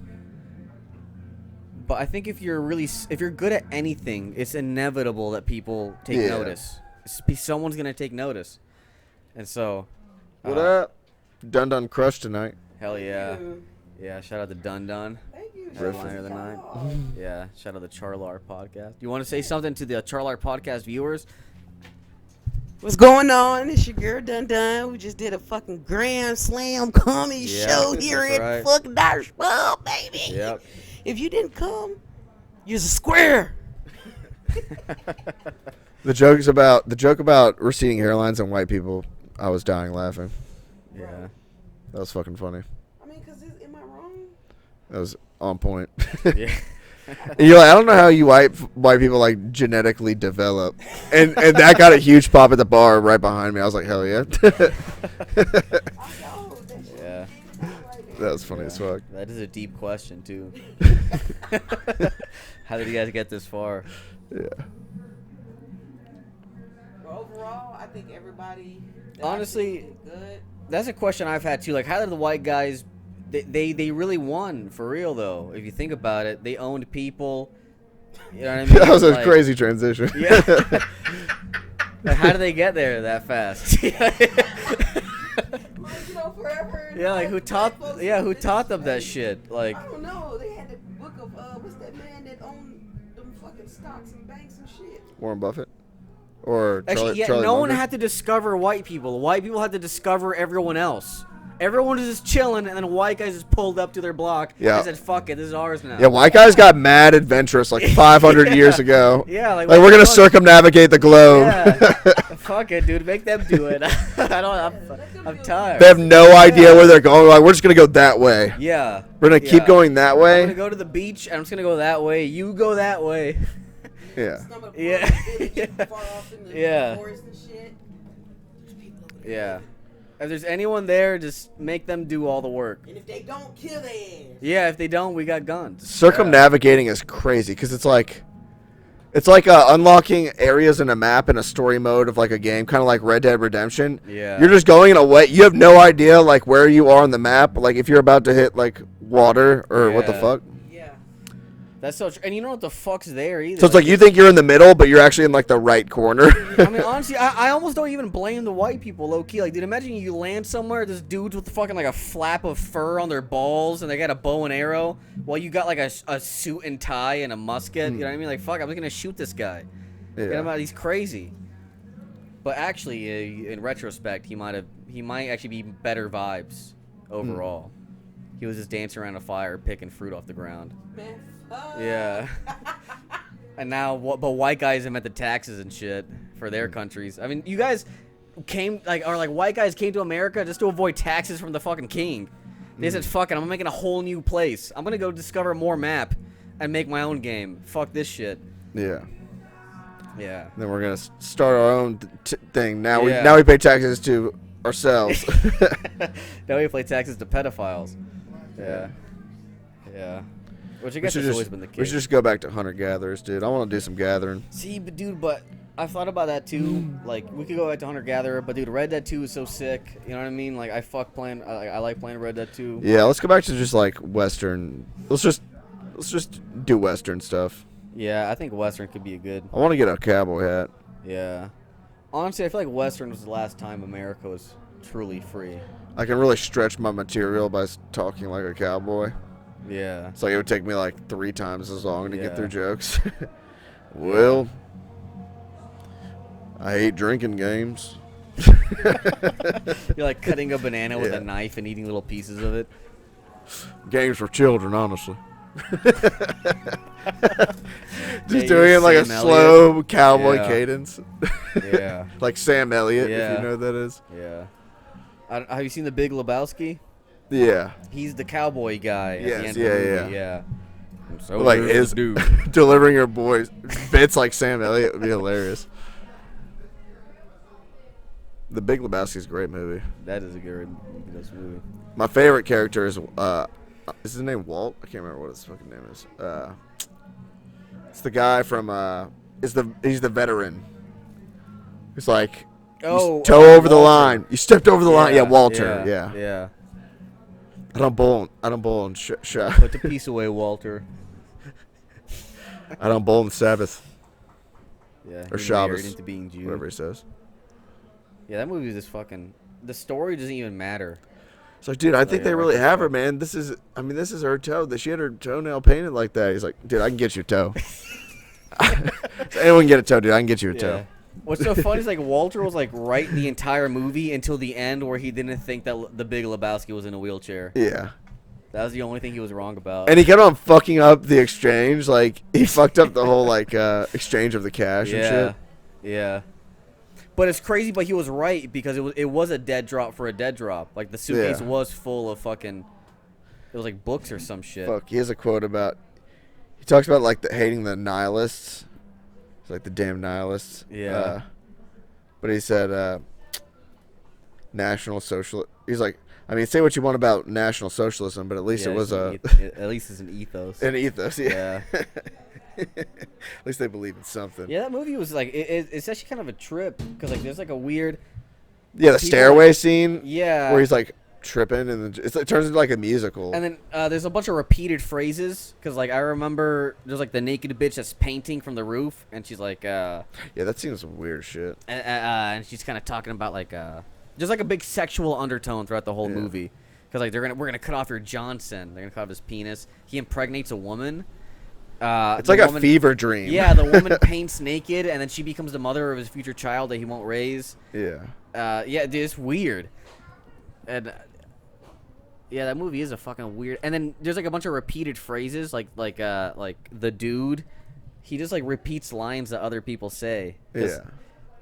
Speaker 3: But I think if you're good at anything, it's inevitable that people take
Speaker 2: Yeah.
Speaker 3: notice. Someone's gonna take notice, and so.
Speaker 2: What up? Dun Dun Crush tonight.
Speaker 3: Hell yeah. Yeah, shout out to Dun Dun.
Speaker 1: Thank you.
Speaker 3: Headliner of the night. Yeah, shout out to CHARLAR podcast. You want to say something to the CHARLAR podcast viewers?
Speaker 1: What's going on? It's your girl Dun Dun. We just did a fucking Grand Slam comedy
Speaker 3: Yeah,
Speaker 1: show here
Speaker 3: that's
Speaker 1: at
Speaker 3: right.
Speaker 1: fucking Nashville, baby.
Speaker 3: Yep.
Speaker 1: If you didn't come, you're a square.
Speaker 2: The joke about receding hairlines and white people. I was dying laughing.
Speaker 3: Yeah.
Speaker 2: That was fucking funny.
Speaker 1: I mean, because am I wrong?
Speaker 2: That was on point.
Speaker 3: Yeah.
Speaker 2: And you're like, I don't know how you white people like genetically develop, and that got a huge pop at the bar right behind me. I was like, hell yeah.
Speaker 1: I know that shit.
Speaker 3: Yeah.
Speaker 2: That was funny as fuck.
Speaker 3: That is a deep question too. How did you guys get this far?
Speaker 2: Yeah.
Speaker 1: But overall, I think everybody. that
Speaker 3: Honestly,
Speaker 1: I see did good.
Speaker 3: That's a question I've had too. Like, how did the white guys? They really won for real though. If you think about it, they owned people. You know what I mean?
Speaker 2: That was a
Speaker 3: Like,
Speaker 2: crazy transition.
Speaker 3: Yeah. Like, how did they get there that fast?
Speaker 1: Like, you know, forever.
Speaker 3: Yeah, like who taught?
Speaker 1: folks
Speaker 3: Yeah, who
Speaker 1: did
Speaker 3: taught
Speaker 1: this
Speaker 3: them that
Speaker 1: thing.
Speaker 3: shit? Like,
Speaker 1: I don't know. They had the book of what's that man that owned them fucking stocks and banks and shit.
Speaker 2: Warren Buffett, or
Speaker 3: actually, yeah,
Speaker 2: Charlie
Speaker 3: no one
Speaker 2: Munger?
Speaker 3: had to discover white people. White people had to discover everyone else. Everyone was just chilling, and then white guys just pulled up to their block
Speaker 2: Yeah.
Speaker 3: and said, "Fuck it, this is ours now."
Speaker 2: Yeah, white guys got mad adventurous like 500 years ago.
Speaker 3: Yeah, like,
Speaker 2: Like
Speaker 3: what
Speaker 2: we're
Speaker 3: the
Speaker 2: gonna
Speaker 3: fuck?
Speaker 2: circumnavigate the globe.
Speaker 3: Yeah. Fuck it, dude. Make them do it. I'm tired.
Speaker 2: They have no idea where they're going. Like we're just gonna go that way.
Speaker 3: Yeah.
Speaker 2: We're gonna keep going that
Speaker 3: I'm
Speaker 2: way.
Speaker 3: gonna go to the beach, and I'm just gonna go that way. You go that way.
Speaker 2: Yeah.
Speaker 1: Stumble upon
Speaker 3: Yeah.
Speaker 1: a village far off in the
Speaker 3: Yeah.
Speaker 1: forest and shit. There's people over there.
Speaker 3: Yeah. If there's anyone there, just make them do all the work.
Speaker 1: And if they don't, kill their ass.
Speaker 3: Yeah, if they don't, we got guns.
Speaker 2: Circumnavigating is crazy because it's like unlocking areas in a map in a story mode of like a game, kind of like Red Dead Redemption.
Speaker 3: Yeah.
Speaker 2: You're just going in a way. You have no idea like where you are on the map. Like if you're about to hit like water or what the
Speaker 3: Yeah.
Speaker 2: fuck.
Speaker 1: Yeah.
Speaker 3: That's so true. And you know what the fuck's there either.
Speaker 2: So it's like you think you're in the middle, but you're actually in like the right corner.
Speaker 3: I mean, honestly, I almost don't even blame the white people, low key. Like, dude, imagine you land somewhere, there's dudes with fucking like a flap of fur on their balls, and they got a bow and arrow, while you got like a suit and tie and a musket. You know what I mean? Like, fuck, I'm just gonna shoot this guy.
Speaker 2: Yeah.
Speaker 3: Get him out. He's crazy. But actually, in retrospect, he might actually be better vibes overall. He was just dancing around a fire, picking fruit off the ground.
Speaker 1: Man, fuck.
Speaker 3: Yeah. And now, but white guys have met the taxes and shit for their countries. I mean, you guys white guys came to America just to avoid taxes from the fucking king. They said, fuck it, I'm making a whole new place. I'm gonna go discover more map and make my own game. Fuck this shit.
Speaker 2: Yeah.
Speaker 3: Yeah.
Speaker 2: Then we're gonna start our own thing. Now
Speaker 3: Yeah.
Speaker 2: we pay taxes to ourselves.
Speaker 3: Now we pay taxes to pedophiles. Yeah. Yeah. Which I guess has always been the case.
Speaker 2: We should just go back to hunter-gatherers, dude. I want to do some gathering.
Speaker 3: See, but dude, I've thought about that too. Like, we could go back to Hunter Gatherer, but dude, Red Dead 2 is so sick. You know what I mean? Like, I like playing Red Dead 2.
Speaker 2: Yeah, let's go back to just like Western. Let's just do Western stuff.
Speaker 3: Yeah, I think Western could be a good.
Speaker 2: I want to get a cowboy hat.
Speaker 3: Yeah. Honestly, I feel like Western was the last time America was truly free.
Speaker 2: I can really stretch my material by talking like a cowboy.
Speaker 3: Yeah.
Speaker 2: It's like it would take me like 3 times as long to
Speaker 3: Yeah.
Speaker 2: get through jokes. Well, I hate drinking games.
Speaker 3: You're like cutting a banana with
Speaker 2: Yeah.
Speaker 3: a knife and eating little pieces of it.
Speaker 2: Games for children, honestly. Just
Speaker 3: Yeah,
Speaker 2: doing
Speaker 3: you're
Speaker 2: it like a
Speaker 3: Sam
Speaker 2: slow cowboy
Speaker 3: Yeah.
Speaker 2: cadence.
Speaker 3: Yeah.
Speaker 2: Like Sam Elliott,
Speaker 3: Yeah.
Speaker 2: if you know who that is.
Speaker 3: Yeah. Have you seen The Big Lebowski?
Speaker 2: Yeah.
Speaker 3: He's the cowboy guy at
Speaker 2: Yes,
Speaker 3: the end
Speaker 2: yeah,
Speaker 3: of the
Speaker 2: yeah.
Speaker 3: movie. Yeah. So
Speaker 2: Like
Speaker 3: there's
Speaker 2: his
Speaker 3: the dude.
Speaker 2: delivering your boys bits like Sam Elliott would be hilarious. The Big Lebowski is a great movie.
Speaker 3: That is a good movie.
Speaker 2: My favorite character is his name Walt? I can't remember what his fucking name is. It's the guy from he's the veteran. He's like
Speaker 3: Oh,
Speaker 2: toe over the
Speaker 3: Walter.
Speaker 2: line. You stepped over the line. Yeah, Walter. Yeah.
Speaker 3: Yeah.
Speaker 2: I don't bowl in shot.
Speaker 3: Put the piece away, Walter.
Speaker 2: I don't bowl in Sabbath.
Speaker 3: Yeah.
Speaker 2: Or
Speaker 3: he
Speaker 2: Shabbos,
Speaker 3: married into being Jew.
Speaker 2: whatever he says.
Speaker 3: Yeah, that movie is just fucking. The story doesn't even matter.
Speaker 2: It's like, dude, I think
Speaker 3: yeah,
Speaker 2: they really
Speaker 3: right.
Speaker 2: have her, man. This is her toe. She had her toenail painted like that. He's like, dude, I can get you a toe. So anyone can get a toe, dude. I can get you a toe.
Speaker 3: What's so funny is like Walter was like right the entire movie until the end where he didn't think that the Big Lebowski was in a wheelchair.
Speaker 2: Yeah.
Speaker 3: That was the only thing he was wrong about.
Speaker 2: And he kept on fucking up the exchange. Like, he fucked up the whole, like, exchange of the cash and shit.
Speaker 3: Yeah. But it's crazy, but he was right because it was a dead drop for a dead drop. Like the suitcase
Speaker 2: Yeah.
Speaker 3: was full of fucking. It was like books or some shit.
Speaker 2: Fuck, he has a quote about. He talks about, like, hating the nihilists. It's like the damn nihilists.
Speaker 3: Yeah.
Speaker 2: But he said, National Social. He's like, I mean, say what you want about National Socialism, but at least
Speaker 3: Yeah,
Speaker 2: it was
Speaker 3: at least it's an ethos.
Speaker 2: an ethos. Yeah.
Speaker 3: Yeah.
Speaker 2: At least they believe in something.
Speaker 3: Yeah, that movie was like it's actually kind of a trip because like there's like a weird
Speaker 2: Yeah, the
Speaker 3: people,
Speaker 2: stairway
Speaker 3: like-
Speaker 2: scene.
Speaker 3: yeah
Speaker 2: Where he's like tripping and then it turns into like a musical.
Speaker 3: and then there's a bunch of repeated phrases because like I remember there's like the naked bitch that's painting from the roof and she's like
Speaker 2: yeah, that seems some weird shit.
Speaker 3: and she's kind of talking about like there's like a big sexual undertone throughout the whole
Speaker 2: Yeah.
Speaker 3: movie because like we're gonna cut off your Johnson, they're gonna cut off his penis. He impregnates a woman.
Speaker 2: It's like a fever dream.
Speaker 3: Yeah, the woman paints naked, and then she becomes the mother of his future child that he won't raise.
Speaker 2: Yeah.
Speaker 3: Yeah, dude, it's weird. And yeah, that movie is a fucking weird. And then there's like a bunch of repeated phrases, like the dude, he just like repeats lines that other people say. 'Cause,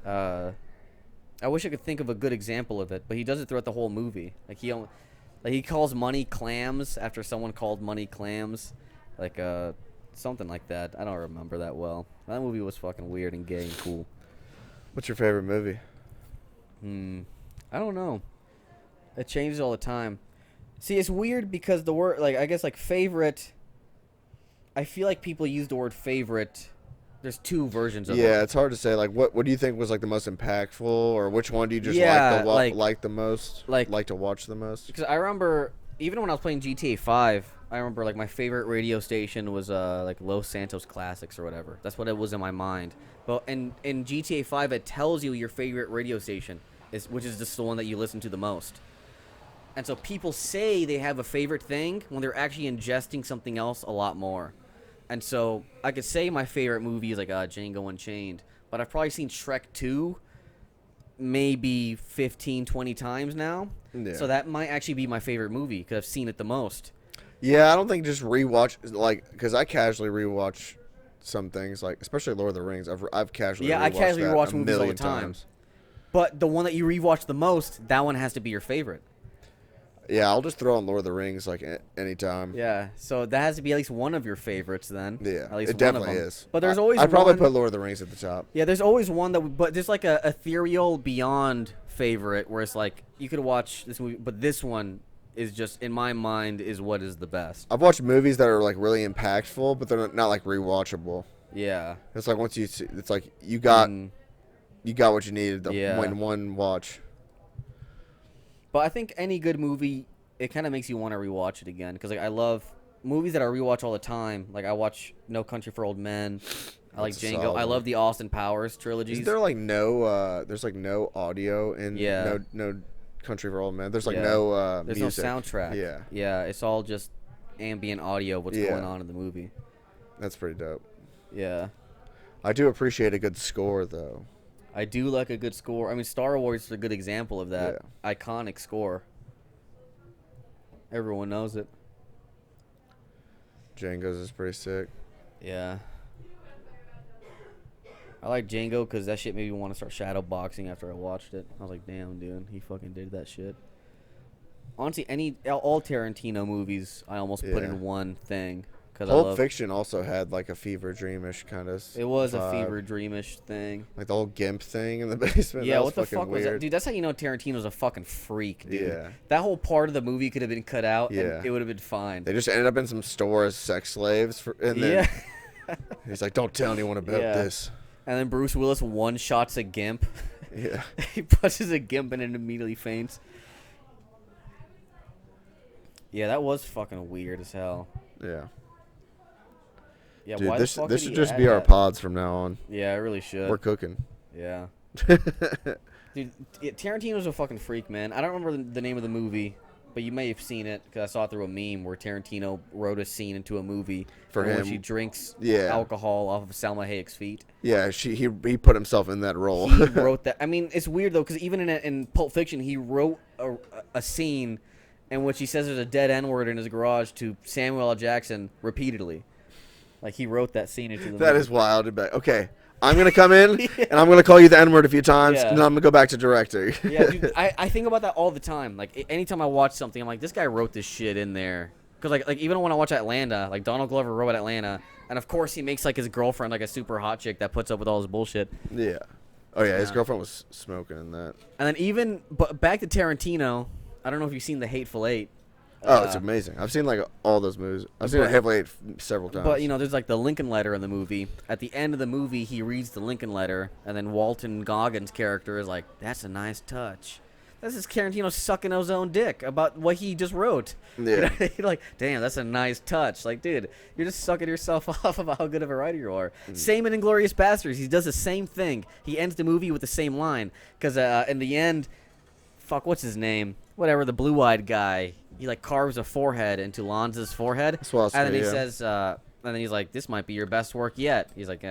Speaker 3: I wish I could think of a good example of it, but he does it throughout the whole movie. Like he calls money clams after someone called money clams, like something like that. I don't remember that well. That movie was fucking weird and gay and cool.
Speaker 2: What's your favorite movie?
Speaker 3: I don't know. It changes all the time. See, it's weird because the word, like, I guess, like, favorite, I feel like people use the word favorite. There's two versions of it.
Speaker 2: Yeah, it's hard to say. Like, what do you think was like the most impactful, or which one do you just like the most, like to watch the most?
Speaker 3: Because I remember, even when I was playing GTA 5, I remember, like, my favorite radio station was, like, Los Santos Classics or whatever. That's what it was in my mind. But in GTA 5, it tells you your favorite radio station, which is just the one that you listen to the most. And so people say they have a favorite thing when they're actually ingesting something else a lot more. And so I could say my favorite movie is like Django Unchained, but I've probably seen Shrek 2 maybe 15, 20 times now.
Speaker 2: Yeah.
Speaker 3: So that might actually be my favorite movie because I've seen it the most.
Speaker 2: Yeah, I don't think just rewatch, like, because I casually rewatch some things, like, especially Lord of the Rings. I've casually
Speaker 3: I casually
Speaker 2: that
Speaker 3: rewatch
Speaker 2: a
Speaker 3: movies all the
Speaker 2: million
Speaker 3: time.
Speaker 2: times.
Speaker 3: But the one that you rewatch the most, that one has to be your favorite.
Speaker 2: Yeah, I'll just throw on Lord of the Rings like anytime.
Speaker 3: Yeah, so that has to be at least one of your favorites then.
Speaker 2: Yeah,
Speaker 3: at least
Speaker 2: it
Speaker 3: one
Speaker 2: definitely
Speaker 3: of them.
Speaker 2: is.
Speaker 3: But there's always
Speaker 2: I'd probably
Speaker 3: one,
Speaker 2: put Lord of the Rings at the top.
Speaker 3: Yeah, there's always one but there's like a ethereal beyond favorite where it's like you could watch this movie, but this one is just in my mind is what is the best.
Speaker 2: I've watched movies that are like really impactful, but they're not like rewatchable.
Speaker 3: Yeah,
Speaker 2: It's like once you see, it's like you got what you needed in one watch.
Speaker 3: But I think any good movie, it kind of makes you want to rewatch it again because like I love movies that I rewatch all the time. Like I watch No Country for Old Men. I like
Speaker 2: That's a
Speaker 3: Django.
Speaker 2: solid
Speaker 3: I
Speaker 2: one.
Speaker 3: love the Austin Powers trilogies.
Speaker 2: Is there like no there's like no audio in no Country for Old Men? There's like no
Speaker 3: there's
Speaker 2: music.
Speaker 3: no soundtrack.
Speaker 2: Yeah.
Speaker 3: Yeah, it's all just ambient audio. What's going on in the movie?
Speaker 2: That's pretty dope.
Speaker 3: Yeah.
Speaker 2: I do appreciate a good score though.
Speaker 3: I do like a good score. I mean, Star Wars is a good example of that.
Speaker 2: Yeah.
Speaker 3: Iconic score. Everyone knows it.
Speaker 2: Django's is pretty sick.
Speaker 3: Yeah. I like Django because that shit made me want to start shadow boxing after I watched it. I was like, damn, dude, he fucking did that shit. Honestly, all Tarantino movies I almost put in one thing.
Speaker 2: Pulp Fiction also had like a fever dreamish kind of.
Speaker 3: It was
Speaker 2: vibe.
Speaker 3: a fever dreamish thing.
Speaker 2: Like the whole GIMP thing in the basement.
Speaker 3: Yeah,
Speaker 2: that
Speaker 3: what the
Speaker 2: fucking
Speaker 3: fuck was that?
Speaker 2: weird.
Speaker 3: Dude, that's how you know Tarantino's a fucking freak, dude.
Speaker 2: Yeah.
Speaker 3: That whole part of the movie could have been cut out
Speaker 2: Yeah.
Speaker 3: and it would have been fine.
Speaker 2: They just ended up in some store as sex slaves, and then
Speaker 3: Yeah.
Speaker 2: he's like, "Don't tell anyone about
Speaker 3: Yeah.
Speaker 2: this."
Speaker 3: And then Bruce Willis one-shots a gimp.
Speaker 2: Yeah.
Speaker 3: He punches a gimp and it immediately faints. Yeah, that was fucking weird as hell.
Speaker 2: Yeah.
Speaker 3: Yeah,
Speaker 2: Dude,
Speaker 3: why
Speaker 2: this
Speaker 3: the fuck
Speaker 2: this
Speaker 3: did
Speaker 2: should
Speaker 3: he
Speaker 2: just
Speaker 3: add
Speaker 2: be our
Speaker 3: that?
Speaker 2: pods from now on.
Speaker 3: Yeah, it really should.
Speaker 2: We're cooking.
Speaker 3: Yeah. Dude, Tarantino's a fucking freak, man. I don't remember the name of the movie, but you may have seen it because I saw it through a meme where Tarantino wrote a scene into a movie
Speaker 2: For
Speaker 3: where
Speaker 2: him.
Speaker 3: she drinks
Speaker 2: Yeah.
Speaker 3: alcohol off of Salma Hayek's feet.
Speaker 2: Yeah, he put himself in that role.
Speaker 3: He wrote that. I mean, it's weird though because even in Pulp Fiction, he wrote a scene in which he says there's a dead N-word in his garage to Samuel L. Jackson repeatedly. Like he wrote that scene into the
Speaker 2: That
Speaker 3: movie.
Speaker 2: is wild. Okay, I'm gonna come in and I'm gonna call you the N-word a few times,
Speaker 3: Yeah.
Speaker 2: and then I'm gonna go back to directing.
Speaker 3: Yeah, dude, I think about that all the time. Like anytime I watch something, I'm like, this guy wrote this shit in there. Because like even when I watch Atlanta, like Donald Glover wrote Atlanta, and of course he makes like his girlfriend like a super hot chick that puts up with all his bullshit.
Speaker 2: Yeah. Oh yeah, his
Speaker 3: Yeah.
Speaker 2: girlfriend was smoking in that.
Speaker 3: And then even but back to Tarantino, I don't know if you've seen The Hateful Eight.
Speaker 2: Oh, it's amazing. I've seen like all those movies. I've seen
Speaker 3: but-
Speaker 2: it heavily several times.
Speaker 3: But you know, there's like the Lincoln letter in the movie. At the end of the movie, he reads the Lincoln letter, and then Walton Goggins' character is like, "That's a nice touch." This is Tarantino sucking his own dick about what he just wrote.
Speaker 2: Yeah.
Speaker 3: You know, you're like, damn, that's a nice touch. Like, dude, you're just sucking yourself off about how good of a writer you are. Same in Inglourious Basterds. He does the same thing. He ends the movie with the same line. Because in the end, fuck, what's his name? Whatever, the blue-eyed guy. He, like, carves a forehead into Lanza's forehead.
Speaker 2: Swastika,
Speaker 3: And then he
Speaker 2: yeah.
Speaker 3: says, and then he's like, this might be your best work yet. He's like,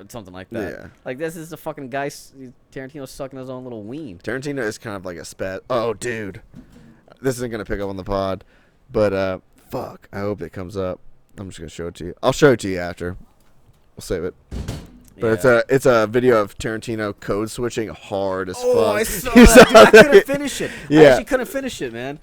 Speaker 3: something like that.
Speaker 2: Yeah.
Speaker 3: Like, this is the fucking guy, Tarantino sucking his own little ween.
Speaker 2: Tarantino is kind of like a spat. Oh, dude, this isn't gonna pick up on the pod, but fuck, I hope it comes up. I'm just gonna show it to you. I'll show it to you after. We'll save it. But
Speaker 3: Yeah.
Speaker 2: it's a video of Tarantino code switching hard as fuck.
Speaker 3: Oh, I saw
Speaker 2: You
Speaker 3: that. Dude, I
Speaker 2: that?
Speaker 3: couldn't finish it. I
Speaker 2: Yeah.
Speaker 3: actually couldn't finish it, man.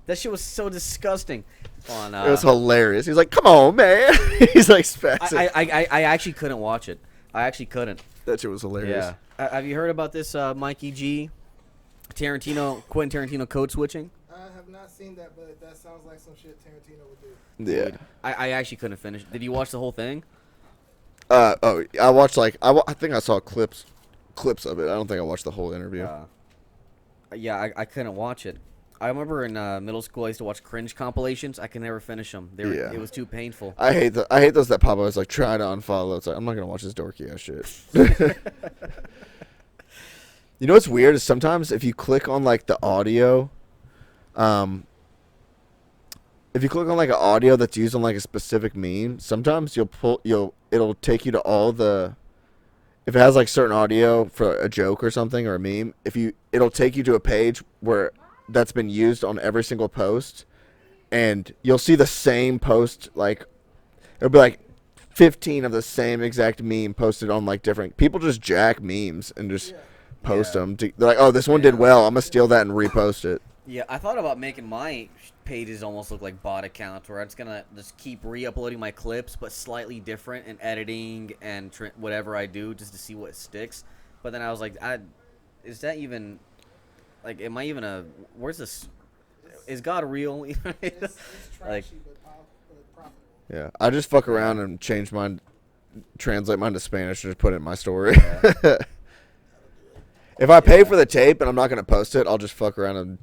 Speaker 3: That shit was so disgusting. On,
Speaker 2: It was hilarious. He's like, "Come on, man!" He's like spazzing.
Speaker 3: I actually couldn't watch it. I actually couldn't.
Speaker 2: That shit was hilarious.
Speaker 3: Yeah. Have you heard about this Mikey G? Quentin Tarantino code switching.
Speaker 5: I have not seen that, but that sounds like some shit Tarantino would do.
Speaker 2: Yeah.
Speaker 3: Dude, I actually couldn't finish. Did you watch the whole thing?
Speaker 2: I watched I think I saw clips of it. I don't think I watched the whole interview.
Speaker 3: Yeah, I couldn't watch it. I remember in middle school I used to watch cringe compilations. I could never finish them.
Speaker 2: Yeah.
Speaker 3: It was too painful.
Speaker 2: I hate those that pop up. I was like, try to unfollow. It's like, I'm not gonna watch this dorky ass shit. You know what's weird is sometimes if you click on like the audio, if you click on like an audio that's used on like a specific meme, sometimes it'll take you to all the, if it has like certain audio for a joke or something or a meme, it'll take you to a page where that's been used on every single post, and you'll see the same post, like it'll be like 15 of the same exact meme posted on like different people. Just jack memes and just post them. They're like, oh, this one did well, I'm gonna steal that and repost it.
Speaker 3: Yeah, I thought about making my pages almost look like bot accounts, where I'm just gonna just keep re-uploading my clips, but slightly different in editing and whatever I do, just to see what sticks. But then I was like, is that even, like, am I even where's this? Is God real?
Speaker 5: It's trashy,
Speaker 3: Like,
Speaker 5: but profitable.
Speaker 2: Yeah, I just fuck around and change mine, translate mine to Spanish, and just put it in my story.
Speaker 3: Yeah.
Speaker 2: If I pay for the tape and I'm not gonna post it, I'll just fuck around and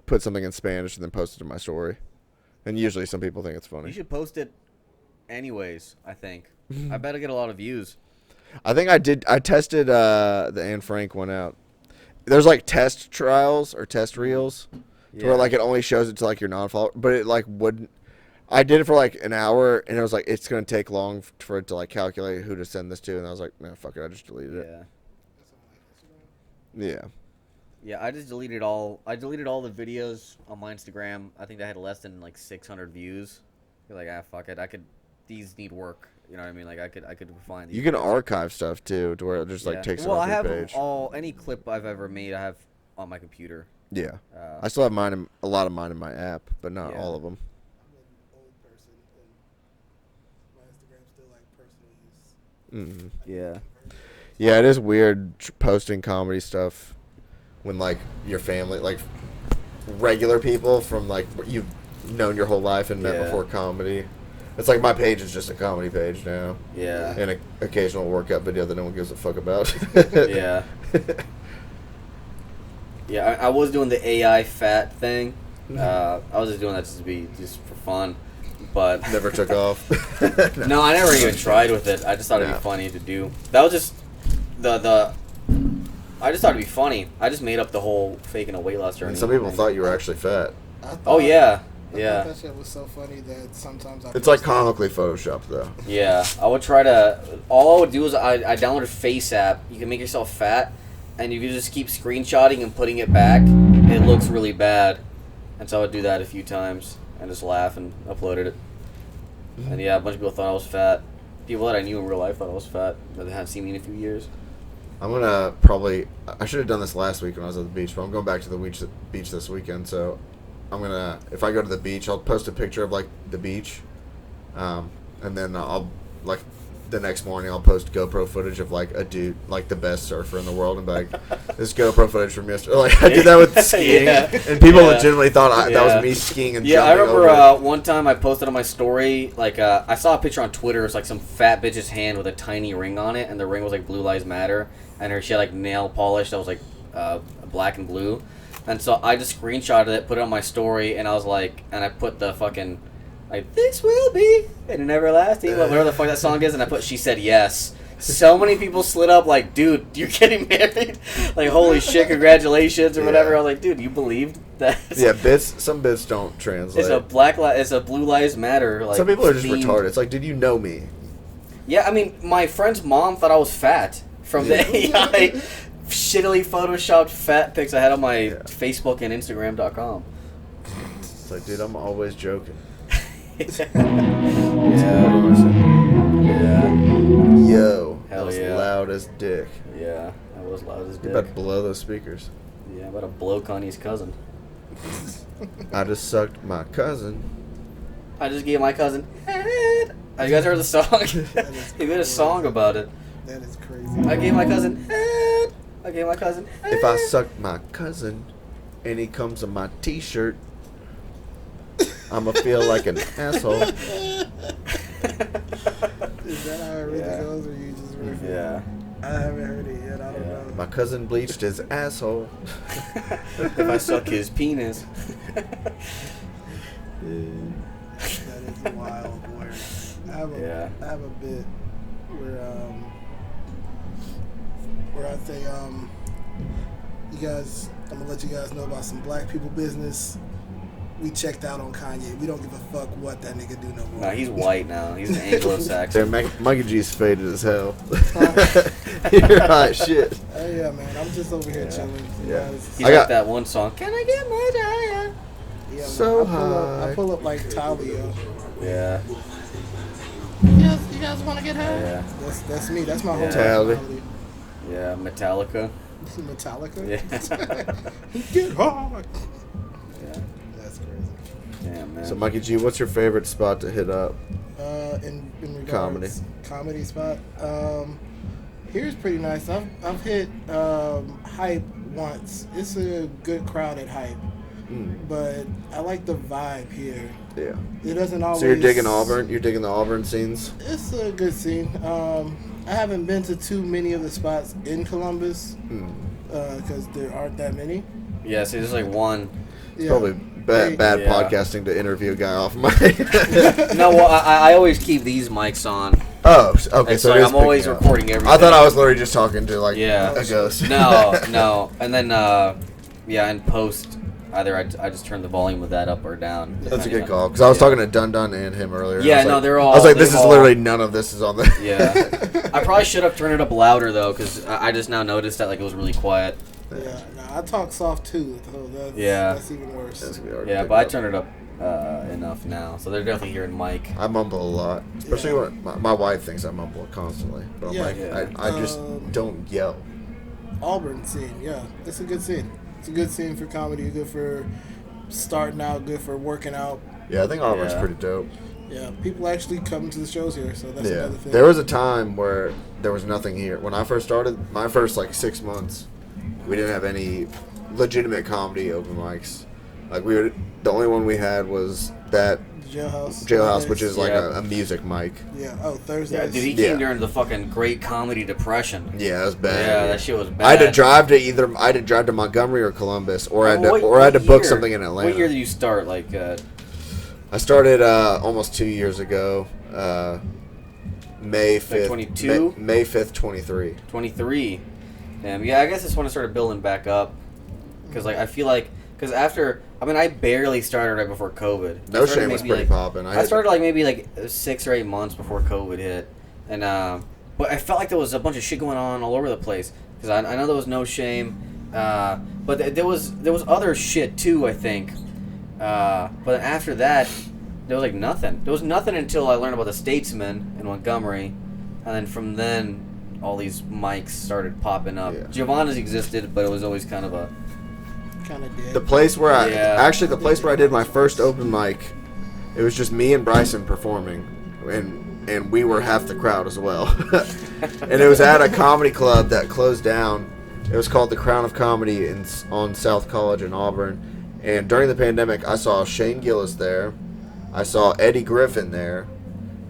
Speaker 2: put something in Spanish and then post it in my story. And usually some people think it's funny.
Speaker 3: You should post it anyways, I think. I bet I get a lot of views.
Speaker 2: I think I did. I tested the Anne Frank one out. There's like test trials or test reels to where like it only shows it to like your non-follower, but it like wouldn't. I did it for like an hour and it was like it's gonna take long for it to like calculate who to send this to, and I was like, no, fuck it, I just deleted it. Yeah.
Speaker 3: Yeah, I just deleted all. I deleted all the videos on my Instagram. I think I had less than like 600 views. You're like, fuck it. These need work. You know what I mean? Like I could refine these.
Speaker 2: You can
Speaker 3: videos.
Speaker 2: archive stuff too, to where it just like takes it off your page.
Speaker 3: Any clip I've ever made, I have on my computer.
Speaker 2: Yeah, I still have a lot of mine in my app, but not all of them.
Speaker 5: I'm an old person, and my Instagram's still like personal use.
Speaker 3: Yeah.
Speaker 2: Yeah, it is weird posting comedy stuff when like your family, like regular people from like you've known your whole life and met before comedy. It's like my page is just a comedy page now.
Speaker 3: Yeah.
Speaker 2: And an occasional workout video that no one gives a fuck about.
Speaker 3: Yeah. Yeah, I was doing the AI fat thing. I was just doing that just for fun, but
Speaker 2: Never took off.
Speaker 3: no, I never even tried with it. I just thought it'd be funny to do. That was just I just thought it'd be funny. I just made up the whole faking a weight loss journey.
Speaker 2: And some people thought you were actually fat.
Speaker 3: Oh yeah,
Speaker 5: I
Speaker 3: yeah.
Speaker 5: thought that shit was so funny that sometimes
Speaker 2: It's like comically photoshopped though.
Speaker 3: Yeah, I would try to. All I would do is I downloaded Face app. You can make yourself fat, and if you just keep screenshotting and putting it back, it looks really bad. And so I would do that a few times and just laugh and uploaded it. And yeah, a bunch of people thought I was fat. People that I knew in real life thought I was fat, but they hadn't seen me in a few years.
Speaker 2: I'm gonna I should have done this last week when I was at the beach, but I'm going back to the beach this weekend. So I'm gonna, if I go to the beach, I'll post a picture of like the beach, and then I'll like the next morning I'll post GoPro footage of like a dude, like the best surfer in the world, and be like, this GoPro footage from yesterday. Like I did that with skiing, and people legitimately thought that was me skiing and
Speaker 3: I
Speaker 2: jumping
Speaker 3: remember
Speaker 2: over it.
Speaker 3: one time I posted on my story, like I saw a picture on Twitter. It's like some fat bitch's hand with a tiny ring on it, and the ring was like Blue Lives Matter, and she had like nail polish that was like black and blue, and so I just screenshotted it, put it on my story, and I was like, and I put the fucking like, this will be an everlasting, whatever the fuck that song is, and I put She Said Yes. So many people slid up like, dude, you're getting married? Like, holy shit, congratulations, or whatever. I was like, dude, you believed that?
Speaker 2: Yeah, some bits don't translate.
Speaker 3: It's a Blue Lives Matter. Like,
Speaker 2: some people are just
Speaker 3: themed.
Speaker 2: retarded. It's like, did you know me?
Speaker 3: Yeah, I mean, my friend's mom thought I was fat from the AI shittily photoshopped fat pics I had on my Facebook and Instagram.com.
Speaker 2: It's like, dude, I'm always joking. Yo,
Speaker 3: Hell
Speaker 2: that was
Speaker 3: yeah.
Speaker 2: loud as dick.
Speaker 3: Yeah, that was loud as dick.
Speaker 2: You're about to blow those speakers.
Speaker 3: Yeah, I'm about to blow Kanye's cousin.
Speaker 2: I just sucked my cousin.
Speaker 3: I just gave my cousin head. Have you guys heard the song? He made a song about it.
Speaker 5: That is crazy.
Speaker 3: I gave my cousin head. I gave my cousin head.
Speaker 2: If I sucked my cousin, and he comes in my T-shirt, I'ma feel like an asshole.
Speaker 5: Is that how it really goes, or you just riff it?
Speaker 3: Yeah.
Speaker 5: I haven't heard it yet. I don't know.
Speaker 2: My cousin bleached his asshole.
Speaker 3: If I suck his penis.
Speaker 5: That is wild. Where I have a bit where I say you guys, I'm gonna let you guys know about some black people business. We checked out on Kanye. We don't give a fuck what that nigga do no more.
Speaker 3: Nah, he's white now. He's an Anglo-Saxon.
Speaker 2: Mikey G's faded as hell. You're hot shit.
Speaker 5: Oh yeah, man. I'm just over here chilling.
Speaker 2: Yeah.
Speaker 3: He's like that one song. Can I get my higher?
Speaker 5: Yeah,
Speaker 2: So
Speaker 5: man, I pull up like Talia.
Speaker 3: Yeah.
Speaker 1: You guys want to get high?
Speaker 3: Yeah.
Speaker 5: That's me. That's my whole
Speaker 2: Talia.
Speaker 5: personality.
Speaker 3: Yeah. Metallica.
Speaker 5: Metallica.
Speaker 3: Yeah.
Speaker 5: Get hard.
Speaker 3: Yeah.
Speaker 5: That's crazy.
Speaker 3: Damn, man.
Speaker 2: So Mikey G, what's your favorite spot to hit up?
Speaker 5: In regards comedy spot. Here's pretty nice. I've hit Hype once. It's a good crowd at Hype, but I like the vibe here.
Speaker 2: Yeah.
Speaker 5: It doesn't always.
Speaker 2: So you're digging Auburn? You're digging the Auburn scenes?
Speaker 5: It's a good scene. I haven't been to too many of the spots in Columbus because there aren't that many.
Speaker 3: Yeah, see, there's like one.
Speaker 2: It's probably bad
Speaker 3: Yeah.
Speaker 2: podcasting to interview a guy off mic.
Speaker 3: No, well, I always keep these mics on.
Speaker 2: Oh, okay.
Speaker 3: And
Speaker 2: So
Speaker 3: so
Speaker 2: it is
Speaker 3: I'm always
Speaker 2: picking up.
Speaker 3: recording everything.
Speaker 2: I thought I was literally just talking to like
Speaker 3: Yeah.
Speaker 2: a ghost.
Speaker 3: No. And then, in post, either I just turn the volume of that up or down.
Speaker 2: That's a
Speaker 3: depending
Speaker 2: good
Speaker 3: on-
Speaker 2: call because I was talking to Dun Dun and him earlier.
Speaker 3: Yeah,
Speaker 2: I was
Speaker 3: no,
Speaker 2: like,
Speaker 3: they're all-
Speaker 2: I was like, this
Speaker 3: they've
Speaker 2: is
Speaker 3: all-
Speaker 2: literally none of this is on the.
Speaker 3: Yeah. I probably should have turned it up louder, though, because I just now noticed that like it was really quiet.
Speaker 5: Yeah, no, I talk soft too, so that's even worse.
Speaker 2: That's gonna be hard to
Speaker 3: Yeah,
Speaker 2: pick
Speaker 3: but I
Speaker 2: up.
Speaker 3: turned it up enough now, so they're definitely hearing Mike.
Speaker 2: I mumble a lot, especially when my wife thinks I mumble constantly. But I'm
Speaker 5: Yeah.
Speaker 2: like,
Speaker 3: Yeah.
Speaker 2: I just don't yell.
Speaker 5: Auburn scene, yeah, it's a good scene. It's a good scene for comedy, good for starting out, good for working out.
Speaker 2: Yeah, I think Auburn's
Speaker 3: Yeah.
Speaker 2: pretty dope.
Speaker 5: Yeah, people actually come to the shows here, so that's
Speaker 2: Yeah,
Speaker 5: another thing.
Speaker 2: there was a time where there was nothing here. When I first started, my first like 6 months, we didn't have any legitimate comedy open mics. Like the only one we had was that Jailhouse, which is like
Speaker 3: Yeah.
Speaker 2: a music mic.
Speaker 5: Yeah. Oh, Thursdays.
Speaker 3: Yeah, dude, he
Speaker 2: Yeah.
Speaker 3: came during the fucking Great Comedy Depression.
Speaker 2: Yeah, it was bad.
Speaker 3: Yeah, that shit was bad.
Speaker 2: I had to drive to Montgomery or Columbus, or I had to
Speaker 3: What
Speaker 2: book
Speaker 3: year?
Speaker 2: something in Atlanta.
Speaker 3: What year did you start? Like,
Speaker 2: I started almost 2 years ago, May 5th.
Speaker 3: 22?
Speaker 2: May 5th, 23.
Speaker 3: 23. Damn, yeah, I guess it's when I started building back up. Because, like, I feel like, I barely started right before COVID.
Speaker 2: No
Speaker 3: I started
Speaker 2: Shame was
Speaker 3: maybe,
Speaker 2: pretty poppin'.
Speaker 3: I started, like, maybe 6 or 8 months before COVID hit. And, but I felt like there was a bunch of shit going on all over the place. Because I know there was No Shame. But there was other shit, too, I think. But after that, there was, like, nothing. There was nothing until I learned about the Statesman in Montgomery. And then from then, all these mics started popping up.
Speaker 2: Yeah.
Speaker 3: Giovanna's existed, but it was always kind of a...
Speaker 5: Kind of dead.
Speaker 2: The place where the place where I did my first open mic, it was just me and Bryson performing, and we were half the crowd as well. And it was at a comedy club that closed down. It was called the Crown of Comedy on South College in Auburn. And during the pandemic, I saw Shane Gillis there. I saw Eddie Griffin there.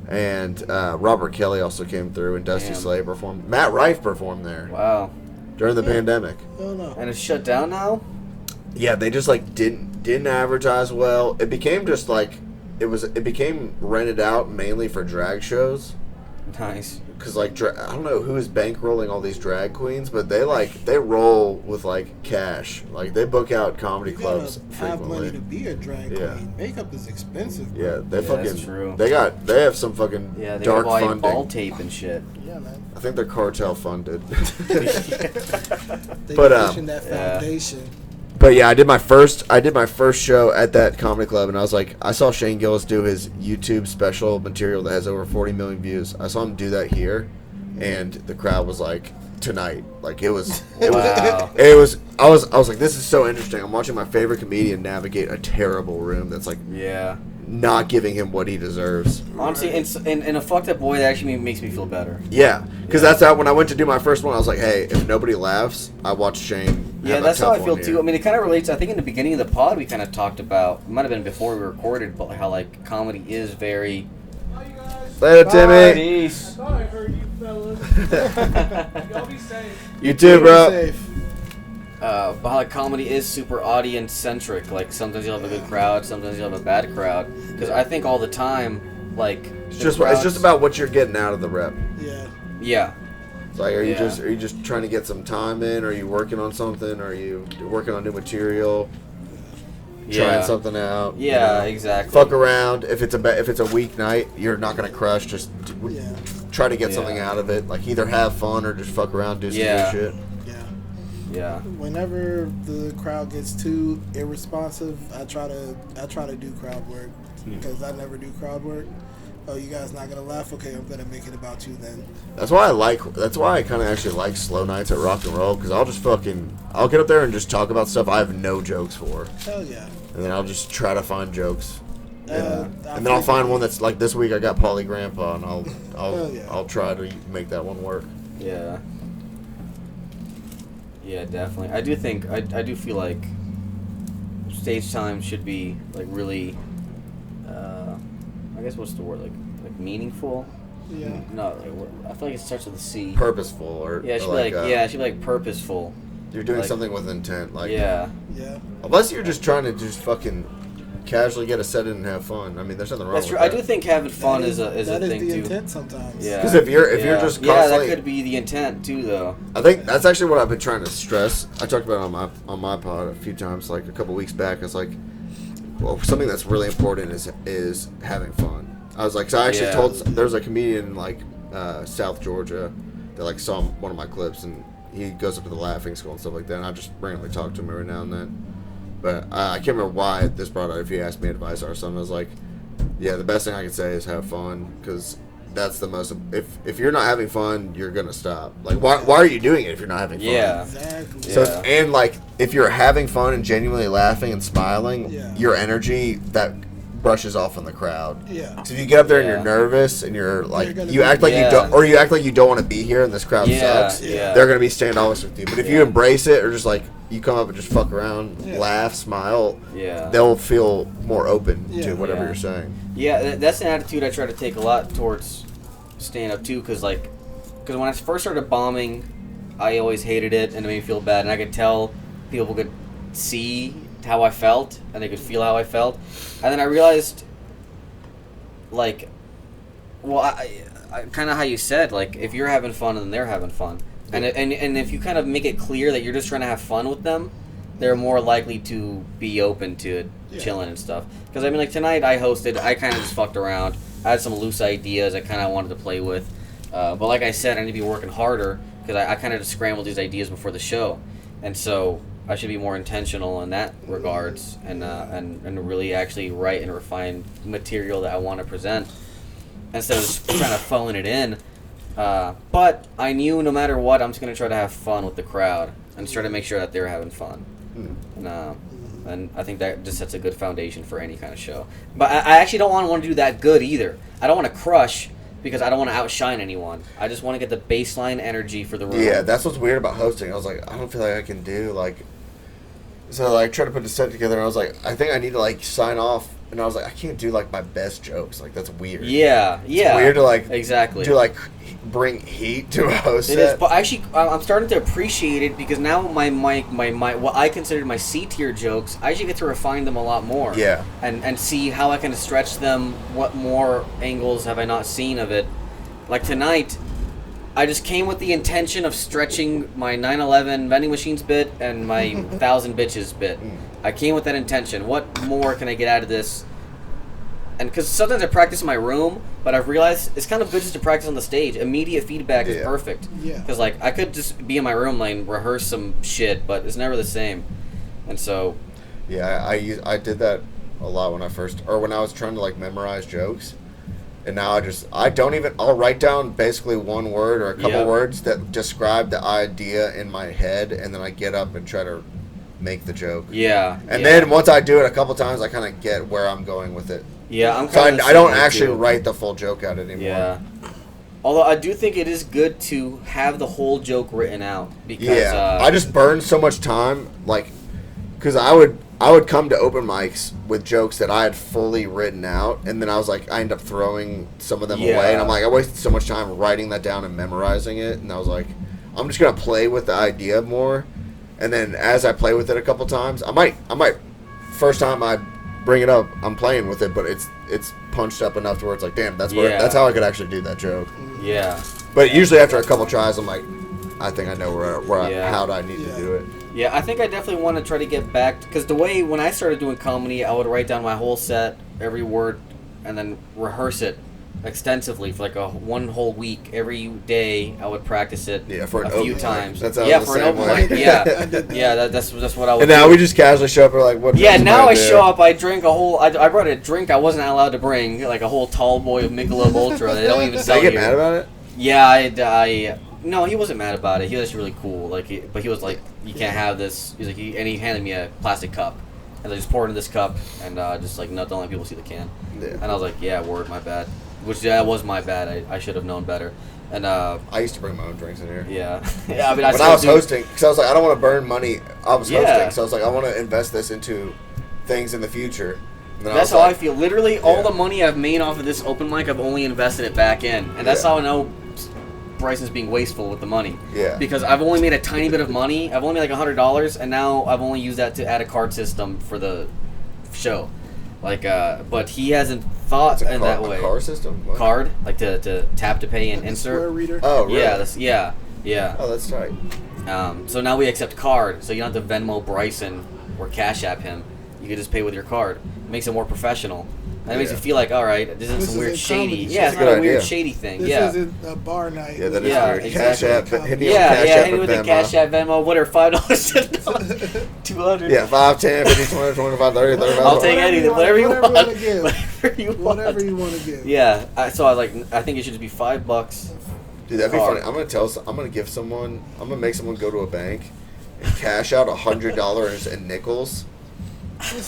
Speaker 2: And Robert Kelly also came through, and Dusty
Speaker 3: Damn.
Speaker 2: Slay performed. Matt Rife performed there
Speaker 3: Wow.
Speaker 2: during the pandemic.
Speaker 5: Oh no.
Speaker 3: And it's shut down now?
Speaker 2: Yeah, they just like didn't advertise well. It became just like it became rented out mainly for drag shows.
Speaker 3: Nice.
Speaker 2: Cause like I don't know who is bankrolling all these drag queens, but they roll with like cash. Like they book out comedy
Speaker 5: You gotta
Speaker 2: clubs
Speaker 5: have money
Speaker 2: frequently.
Speaker 5: to be a drag
Speaker 2: Yeah.
Speaker 5: queen. Makeup is expensive.
Speaker 2: Yeah,
Speaker 5: Bro.
Speaker 2: they
Speaker 3: Yeah,
Speaker 2: fucking
Speaker 3: that's true.
Speaker 2: they have some fucking
Speaker 3: Yeah, they
Speaker 2: dark
Speaker 3: buy
Speaker 2: funding.
Speaker 3: ball tape and shit.
Speaker 5: Yeah, man.
Speaker 2: I think they're cartel funded.
Speaker 5: They
Speaker 2: But,
Speaker 5: pushing that
Speaker 3: yeah.
Speaker 5: foundation.
Speaker 2: But yeah, I did my first show at that comedy club, and I was like, I saw Shane Gillis do his YouTube special material that has over 40 million views. I saw him do that here, and the crowd was like, tonight, like it was,
Speaker 3: Wow.
Speaker 2: I was like, this is so interesting. I'm watching my favorite comedian navigate a terrible room that's like
Speaker 3: Yeah.
Speaker 2: not giving him what he deserves.
Speaker 3: Honestly, in a fucked up way, that actually makes me feel better.
Speaker 2: Yeah, because that's how when I went to do my first one, I was like, hey, if nobody laughs, I watch Shane.
Speaker 3: Yeah, that's how I feel too. I mean, it kind of relates. I think in the beginning of the pod, we kind of talked about. It might have been before we recorded, but how like comedy is very.
Speaker 2: Later, Timmy.
Speaker 3: Peace.
Speaker 6: I thought I heard you fellas. Y'all be safe.
Speaker 2: You too, bro.
Speaker 5: Safe.
Speaker 3: But how like comedy is super audience centric. Like sometimes you'll have a good crowd, sometimes you'll have a bad crowd. Because I think all the time, like
Speaker 2: It's just about what you're getting out of the rep.
Speaker 5: Yeah.
Speaker 3: yeah.
Speaker 2: It's like, are you just trying to get some time in? Are you working on something? Are you working on new material? Trying something out.
Speaker 3: Yeah, exactly.
Speaker 2: Fuck around. If it's a weeknight, you're not gonna crush. Just try to get something out of it. Like either have fun or just fuck around, do some new shit.
Speaker 3: Yeah.
Speaker 5: Whenever the crowd gets too irresponsive, I try to do crowd work because I never do crowd work. Oh, you guys not gonna laugh? Okay, I'm gonna make it about you then.
Speaker 2: That's why I kind of actually like slow nights at Rock and Roll because I'll get up there and just talk about stuff I have no jokes for.
Speaker 5: Hell yeah.
Speaker 2: And then I'll just try to find jokes.
Speaker 5: And
Speaker 2: then I'll find one that's like this week I got Pauly Grandpa and I'll try to make that one work.
Speaker 3: Yeah. Yeah, definitely. I do think I do feel like stage time should be like really I guess what's the word like meaningful?
Speaker 5: Yeah.
Speaker 3: No, like, I feel like it starts with a C.
Speaker 2: Purposeful or
Speaker 3: yeah, it should be like purposeful.
Speaker 2: You're doing
Speaker 3: like,
Speaker 2: something with intent, like
Speaker 5: Yeah.
Speaker 2: Unless you're just trying to just fucking casually get a set in and have fun. I mean, there's nothing wrong
Speaker 3: That's
Speaker 2: with
Speaker 3: true.
Speaker 2: that.
Speaker 3: I do think having fun is a thing
Speaker 5: that is the
Speaker 3: too.
Speaker 5: intent sometimes.
Speaker 3: Yeah.
Speaker 2: Because if you're just constantly,
Speaker 3: that could be the intent too, though.
Speaker 2: I think that's actually what I've been trying to stress. I talked about it on my pod a few times, like a couple weeks back. It's like, well, something that's really important is having fun. I was like, so I actually told there's a comedian in like South Georgia that like saw one of my clips and he goes up to the laughing school and stuff like that. And I just randomly talk to him every now and then. But I can't remember why this brought up. If he asked me advice or something, I was like, yeah, the best thing I can say is have fun because that's the most. If you're not having fun, you're gonna stop. Like, why are you doing it if you're not having fun?
Speaker 3: Yeah,
Speaker 5: Exactly.
Speaker 2: So and like if you're having fun and genuinely laughing and smiling, your energy that brushes off in the crowd.
Speaker 5: Yeah.
Speaker 2: So if you get up there and you're nervous and you're like you act like you don't want to be here and this crowd sucks, they're gonna be standoffish with you. But if you embrace it or just like you come up and just fuck around, laugh, smile, they'll feel more open to whatever you're saying.
Speaker 3: Yeah, that's an attitude I try to take a lot towards stand-up too, because when I first started bombing, I always hated it and it made me feel bad, and I could tell people could see how I felt and they could feel how I felt, and then I realized, like, well, I kind of how you said, like, if you're having fun, then they're having fun. And if you kind of make it clear that you're just trying to have fun with them, they're more likely to be open to it, chilling and stuff. Because, I mean, like, tonight I hosted, I kind of just fucked around. I had some loose ideas I kind of wanted to play with. But like I said, I need to be working harder because I kind of just scrambled these ideas before the show. And so I should be more intentional in that regards and really actually write and refine material that I want to present instead of just trying to phone it in. But I knew no matter what, I'm just going to try to have fun with the crowd and try to make sure that they're having fun. And I think that just sets a good foundation for any kind of show. But I actually don't want to do that good either. I don't want to crush because I don't want to outshine anyone. I just want to get the baseline energy for the room.
Speaker 2: Yeah, that's what's weird about hosting. I was like, I don't feel like I can do, like... So, like, try to put a set together, and I was like, I think I need to, like, sign off. And I was like, I can't do, like, my best jokes. Like, that's weird.
Speaker 3: Yeah.
Speaker 2: It's weird to, like...
Speaker 3: Exactly.
Speaker 2: To, like, bring heat to a host set.
Speaker 3: It is, but actually, I'm starting to appreciate it because now my what I considered my C-tier jokes, I actually get to refine them a lot more.
Speaker 2: Yeah.
Speaker 3: And see how I can stretch them, what more angles have I not seen of it. Like tonight, I just came with the intention of stretching my 9/11 vending machines bit and my 1,000 bitches bit. I came with that intention. What more can I get out of this? And because sometimes I practice in my room, but I've realized it's kind of good just to practice on the stage. Immediate feedback is perfect.
Speaker 5: Yeah.
Speaker 3: Because, like, I could just be in my room, like, and rehearse some shit, but it's never the same. And so...
Speaker 2: Yeah, I did that a lot when I was trying to, like, memorize jokes. And now I'll write down basically one word or a couple words that describe the idea in my head, and then I get up and try to make the joke.
Speaker 3: Yeah.
Speaker 2: And then once I do it a couple times, I kind of get where I'm going with it.
Speaker 3: Yeah, I'm
Speaker 2: So
Speaker 3: kind of.
Speaker 2: I don't actually write the full joke out anymore.
Speaker 3: Yeah. Although I do think it is good to have the whole joke written out because
Speaker 2: I just burn so much time, like, because I would come to open mics with jokes that I had fully written out, and then I was like, I end up throwing some of them away, and I'm like, I wasted so much time writing that down and memorizing it, and I was like, I'm just gonna play with the idea more, and then as I play with it a couple times, I might first time I bring it up, I'm playing with it, but it's punched up enough to where it's like, damn, that's that's how I could actually do that joke.
Speaker 3: Yeah.
Speaker 2: But usually after a couple tries, I'm like, I think I know how I need to do it.
Speaker 3: Yeah, I think I definitely want to try to get back because the way when I started doing comedy, I would write down my whole set, every word, and then rehearse it extensively for like one whole week. Every day, I would practice it
Speaker 2: for
Speaker 3: a few times.
Speaker 2: That's
Speaker 3: for an open mic. That's what I would.
Speaker 2: And now
Speaker 3: do.
Speaker 2: we just casually show up. We're like, what?
Speaker 3: Yeah, now I show up. I drink a whole. I brought a drink I wasn't allowed to bring, like a whole tall boy of Michelob Ultra. They don't even sell
Speaker 2: Did I
Speaker 3: here.
Speaker 2: get mad about it?
Speaker 3: Yeah, no, he wasn't mad about it. He was actually really cool. But he was like, "You can't have this." He's like, and he handed me a plastic cup, and I just poured in this cup, and just like, no, don't let people see the can.
Speaker 2: Yeah.
Speaker 3: And I was like, "Yeah, word, my bad." Which was my bad. I should have known better. And
Speaker 2: I used to bring my own drinks in here.
Speaker 3: Yeah, yeah. I mean,
Speaker 2: when I was hosting, because I was like, I don't want to burn money. I was hosting, so I was like, I want to invest this into things in the future.
Speaker 3: That's how I feel. Literally, all the money I've made off of this open mic, I've only invested it back in, and that's how I know Bryson's being wasteful with the money.
Speaker 2: Yeah.
Speaker 3: Because I've only made a tiny bit of money. I've only made like $100, and now I've only used that to add a card system for the show. Like, but he hasn't thought in that way.
Speaker 2: A card system? What?
Speaker 3: Card, like to tap to pay and
Speaker 5: like
Speaker 3: insert.
Speaker 5: Square reader.
Speaker 2: Oh, really?
Speaker 3: Yeah.
Speaker 2: Oh, that's right.
Speaker 3: So now we accept card, so you don't have to Venmo Bryson or Cash App him. You can just pay with your card. It makes it more professional. And it makes you feel like, all right, this isn't some weird shady. Yeah, it's not a weird shady thing.
Speaker 5: This isn't a bar night.
Speaker 2: Yeah, that is
Speaker 3: exactly.
Speaker 2: Cash App. Hit me
Speaker 3: hit me with the Cash App Venmo. What are $5, $10, $200?
Speaker 2: Yeah, 5, 10, 50, 20, 25, 30, 35.
Speaker 3: I'll take anything. Whatever you want.
Speaker 5: Whatever you want to give.
Speaker 3: Yeah. So I think it should just be $5.
Speaker 2: Dude, that'd be funny. I'm gonna give someone. I'm gonna make someone go to a bank and cash out $100 in nickels.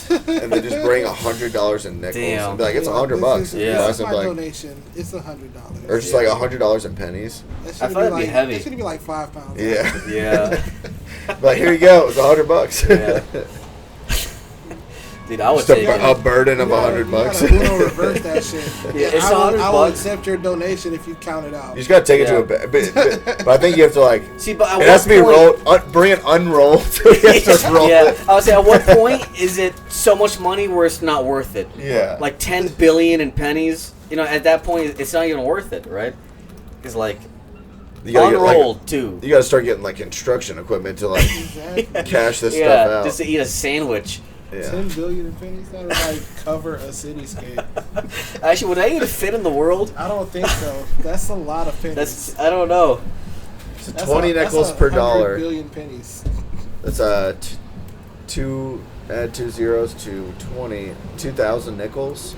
Speaker 2: And then just bring $100 in nickels.
Speaker 3: Damn.
Speaker 2: And be like, it's $100.
Speaker 5: This is my donation. It's $100.
Speaker 2: Or just like $100 in pennies.
Speaker 3: I thought it'd be heavy.
Speaker 5: It should be like 5 pounds.
Speaker 2: Yeah.
Speaker 3: Yeah.
Speaker 2: Like, here you go. It's $100.
Speaker 3: Yeah. Dude, I would
Speaker 2: just
Speaker 3: take
Speaker 2: a burden of $100.
Speaker 5: You gotta reverse that shit.
Speaker 3: Yeah, it's
Speaker 5: I will
Speaker 3: $100.
Speaker 5: accept your donation if you count it out.
Speaker 2: You just gotta take it to a bank. But I think you have to like.
Speaker 3: See, but
Speaker 2: it has to be rolled. Bring it unrolled. So you have to roll it.
Speaker 3: I would say, at what point is it so much money where it's not worth it?
Speaker 2: Yeah.
Speaker 3: Like 10 billion in pennies. You know, at that point, it's not even worth it, right? Because like.
Speaker 2: You gotta
Speaker 3: unrolled too.
Speaker 2: You gotta start getting like construction equipment to like cash this stuff out.
Speaker 3: Just to eat a sandwich.
Speaker 2: Yeah.
Speaker 5: 10 billion in pennies? That would like cover a cityscape.
Speaker 3: Actually, would that even fit in the world?
Speaker 5: I don't think so. That's a lot of pennies.
Speaker 3: I don't know.
Speaker 2: So 20 nickels per dollar.
Speaker 5: 100 billion pennies.
Speaker 2: That's add 2 zeros to 20. 2,000 nickels.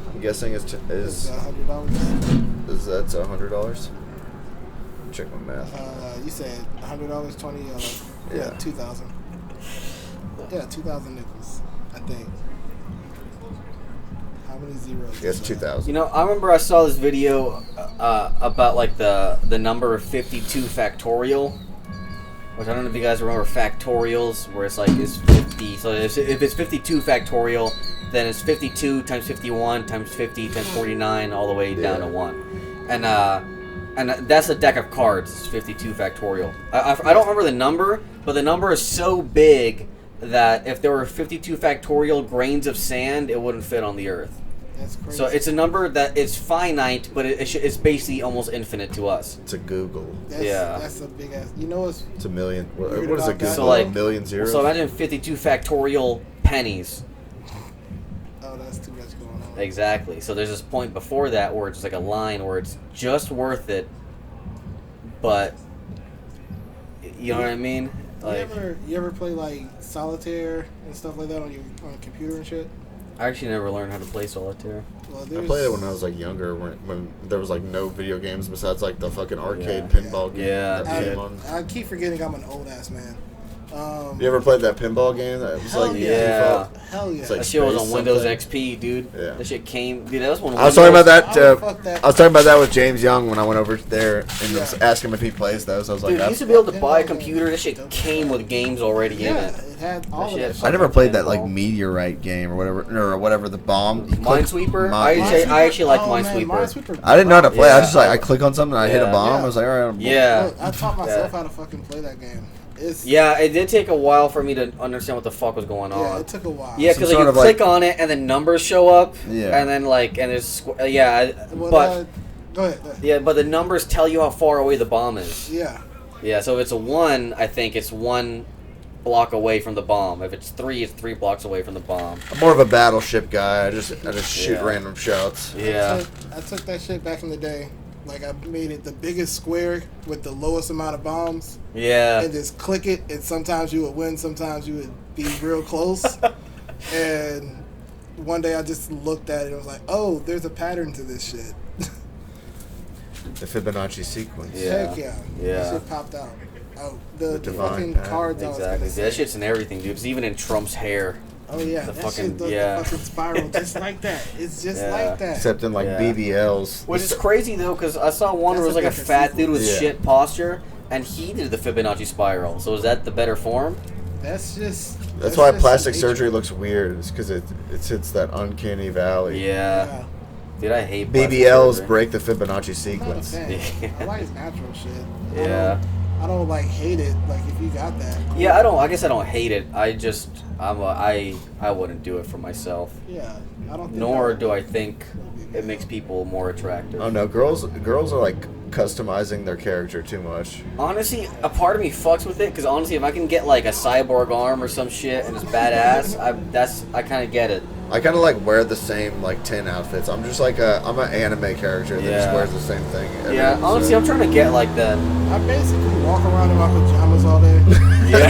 Speaker 2: I'm guessing is
Speaker 5: $100.
Speaker 2: that's $100. Check my math.
Speaker 5: You said $100, 20. Yeah, 2,000. Yeah, 2,000 nickels, I think. How many zeros?
Speaker 2: Yes, 2,000.
Speaker 3: You know, I remember I saw this video about like the number 52 factorial, which I don't know if you guys remember factorials, where it's like it's 50. So if it's 52 factorial, then it's 52 times 51 times 50 times 49 all the way down to 1, and that's a deck of cards. It's 52 factorial. I don't remember the number, but the number is so big that if there were 52 factorial grains of sand, it wouldn't fit on the Earth.
Speaker 5: That's crazy.
Speaker 3: So it's a number that is finite, but it's basically almost infinite to us.
Speaker 2: It's a Google.
Speaker 5: That's a big ass. You know,
Speaker 2: it's a million. What is a Google?
Speaker 3: So like
Speaker 2: a million zeros.
Speaker 3: So imagine 52 factorial pennies.
Speaker 5: Oh, that's too much going on.
Speaker 3: Exactly. So there's this point before that where it's like a line where it's just worth it, but you know what I mean? Like,
Speaker 5: you ever play like solitaire and stuff like that on a computer and shit?
Speaker 3: I actually never learned how to play solitaire.
Speaker 5: Well,
Speaker 2: I played it when I was like younger, when there was like no video games besides like the fucking arcade pinball game.
Speaker 3: Yeah,
Speaker 2: that came on.
Speaker 5: I keep forgetting I'm an old ass man.
Speaker 2: You ever played that pinball game? That was
Speaker 5: Hell
Speaker 2: like
Speaker 3: yeah.
Speaker 2: default?
Speaker 5: Hell yeah.
Speaker 2: It's like
Speaker 3: That shit was on
Speaker 2: space
Speaker 3: Windows
Speaker 2: something.
Speaker 3: XP, dude.
Speaker 2: Yeah.
Speaker 3: That shit came. Dude, that was one.
Speaker 2: I was talking about that.
Speaker 5: Fuck that.
Speaker 2: I was talking about that with James Young when I went over there and
Speaker 5: Yeah.
Speaker 2: was asking him if he plays those. I was like,
Speaker 3: Dude, you
Speaker 2: I,
Speaker 3: used to be able to buy a computer. That shit came with games already in
Speaker 5: Yeah,
Speaker 3: it.
Speaker 5: it had all
Speaker 3: shit
Speaker 5: of
Speaker 3: had
Speaker 5: that.
Speaker 2: I never played that like
Speaker 3: Pinball.
Speaker 2: meteorite game or whatever the bomb. You click-
Speaker 3: Minesweeper.
Speaker 2: Mine-
Speaker 3: I actually like
Speaker 5: man,
Speaker 3: Minesweeper.
Speaker 2: I didn't know how to play. I
Speaker 3: Yeah.
Speaker 2: just like I click on something, and I hit a
Speaker 3: Yeah.
Speaker 2: bomb.
Speaker 5: Yeah.
Speaker 2: I was like, all right.
Speaker 3: Yeah.
Speaker 5: Look, I taught myself
Speaker 3: Yeah.
Speaker 5: how to fucking play that game. It's
Speaker 3: Yeah, it did take a while for me to understand what the fuck was going
Speaker 5: yeah,
Speaker 3: on.
Speaker 5: it took a while.
Speaker 3: Yeah,
Speaker 2: Some
Speaker 3: because like,
Speaker 2: sort
Speaker 3: you
Speaker 2: of, like-
Speaker 3: click on it and then numbers show up.
Speaker 2: Yeah.
Speaker 3: And then like and there's yeah,
Speaker 5: Well,
Speaker 3: but
Speaker 5: go ahead.
Speaker 3: yeah, but the numbers tell you how far away the bomb is.
Speaker 5: Yeah.
Speaker 3: Yeah, so if it's a 1, I think it's 1 block away from the bomb. If it's 3, it's 3 blocks away from the bomb.
Speaker 2: I'm more of a battleship guy. I just shoot
Speaker 3: Yeah.
Speaker 2: random shots.
Speaker 3: Yeah.
Speaker 5: I took that shit back in the day. Like I made it the biggest square with the lowest amount of bombs,
Speaker 3: Yeah.
Speaker 5: and just click it. And sometimes you would win, sometimes you would be real close. And one day I just looked at it and was like, "Oh, there's a pattern to this shit."
Speaker 2: The Fibonacci sequence.
Speaker 3: Yeah.
Speaker 5: Heck yeah,
Speaker 3: Yeah.
Speaker 5: that shit popped out. Oh, the
Speaker 2: The divine
Speaker 5: fucking
Speaker 2: pattern.
Speaker 5: cards. I was
Speaker 3: Exactly.
Speaker 5: gonna say.
Speaker 3: That shit's in everything, dude. It's even in Trump's hair.
Speaker 5: Oh yeah,
Speaker 3: the
Speaker 5: that
Speaker 3: fucking-
Speaker 5: shit does
Speaker 3: yeah.
Speaker 5: the fucking spiral just like that. It's just
Speaker 3: Yeah.
Speaker 5: like that.
Speaker 2: Except in like
Speaker 3: Yeah.
Speaker 2: BBLs.
Speaker 3: Which is crazy though, because I saw one where it was
Speaker 5: That's
Speaker 3: like
Speaker 5: a
Speaker 3: a
Speaker 5: different
Speaker 3: fat dude
Speaker 5: sequence.
Speaker 3: with
Speaker 2: Yeah.
Speaker 3: shit posture, and he did the Fibonacci spiral. So is that the better form?
Speaker 5: That's just.
Speaker 2: That's why
Speaker 5: just
Speaker 2: plastic
Speaker 5: nature.
Speaker 2: surgery looks weird. It's because it hits that uncanny valley.
Speaker 3: Yeah.
Speaker 5: Yeah.
Speaker 3: Dude, I hate plastic
Speaker 2: BBLs
Speaker 3: surgery.
Speaker 2: break the Fibonacci
Speaker 5: I'm not a
Speaker 2: sequence.
Speaker 5: fan.
Speaker 3: Yeah.
Speaker 5: I like natural shit.
Speaker 3: Yeah.
Speaker 5: I don't like hate it. Like if you got that. cool.
Speaker 3: Yeah, I guess I don't hate it. I wouldn't do it for myself.
Speaker 5: Yeah. I don't. Think
Speaker 3: Nor
Speaker 5: would.
Speaker 3: do I think it makes people more attractive.
Speaker 2: Oh no, girls are like customizing their character too much.
Speaker 3: Honestly, a part of me fucks with it because honestly, if I can get like a cyborg arm or some shit and it's badass, I kind of get it.
Speaker 2: I kind of like wear the same like 10 outfits. I'm just like I'm an anime character that just
Speaker 3: Yeah.
Speaker 2: wears the same thing. every
Speaker 3: Yeah,
Speaker 2: episode.
Speaker 3: honestly, I'm trying to get like that.
Speaker 5: I basically walk around in my pajamas all day.
Speaker 3: Yeah.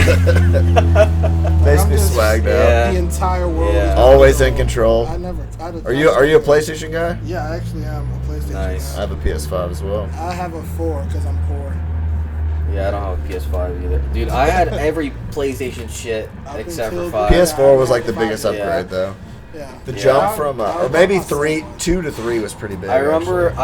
Speaker 2: Basically
Speaker 5: I'm just-
Speaker 2: swagged
Speaker 3: Yeah.
Speaker 2: out.
Speaker 5: The entire world.
Speaker 3: Yeah.
Speaker 5: Is
Speaker 2: Always in control.
Speaker 5: I never.
Speaker 2: Are you a PlayStation guy?
Speaker 5: Yeah, I actually am a PlayStation.
Speaker 3: Nice.
Speaker 2: I
Speaker 5: guy.
Speaker 2: have a PS5 as well.
Speaker 5: I have a 4 because I'm poor.
Speaker 3: Yeah, I don't have a PS5 either. Dude, I had every PlayStation shit
Speaker 5: Up
Speaker 3: except for
Speaker 5: until
Speaker 3: 5.
Speaker 5: the-
Speaker 2: PS4 was like the biggest
Speaker 5: Yeah.
Speaker 2: upgrade though.
Speaker 5: Yeah.
Speaker 2: The
Speaker 3: Yeah.
Speaker 2: jump from
Speaker 5: I
Speaker 2: or
Speaker 5: was
Speaker 2: maybe
Speaker 5: about myself.
Speaker 2: 2 to 3 was pretty big.
Speaker 3: I remember
Speaker 2: actually.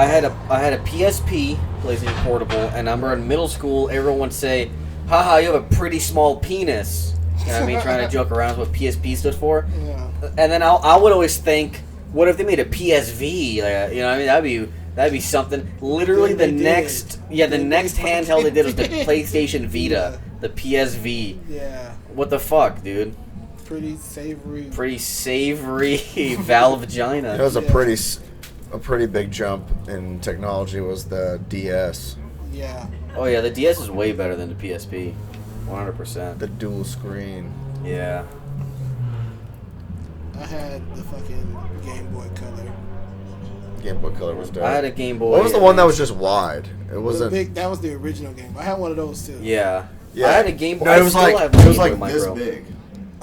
Speaker 3: I had a PSP, PlayStation Portable, and I remember in middle school everyone would say, haha, you have a pretty small penis. You know what I mean? Trying to joke around with what PSP stood for.
Speaker 5: Yeah.
Speaker 3: And then I would always think, what if they made a PSV? Like, you know what I mean? That'd be something. Literally
Speaker 5: They
Speaker 3: the
Speaker 5: did.
Speaker 3: next the next
Speaker 5: fucking
Speaker 3: handheld they did was the
Speaker 5: did.
Speaker 3: PlayStation Vita,
Speaker 5: Yeah.
Speaker 3: the PSV.
Speaker 5: Yeah.
Speaker 3: What the fuck, dude?
Speaker 5: Pretty savory.
Speaker 3: Pretty savory Valve vagina.
Speaker 2: It was
Speaker 5: Yeah.
Speaker 2: a pretty big jump in technology was the DS,
Speaker 5: Yeah.
Speaker 3: Oh yeah, the DS is way better than the PSP. 100%.
Speaker 2: the dual screen.
Speaker 3: Yeah.
Speaker 5: I had the fucking Game Boy Color.
Speaker 2: Game Boy Color was dope.
Speaker 3: I had a Game Boy.
Speaker 2: What was the one that was just wide? It
Speaker 5: The
Speaker 2: wasn't.
Speaker 5: big, that was the original game. I had one of those too.
Speaker 3: Yeah.
Speaker 2: Yeah.
Speaker 3: I had a Game Boy.
Speaker 2: No,
Speaker 3: I
Speaker 2: it was
Speaker 3: still
Speaker 2: like
Speaker 3: have
Speaker 2: it was
Speaker 3: Game Boy
Speaker 2: like this
Speaker 3: Micro.
Speaker 2: big.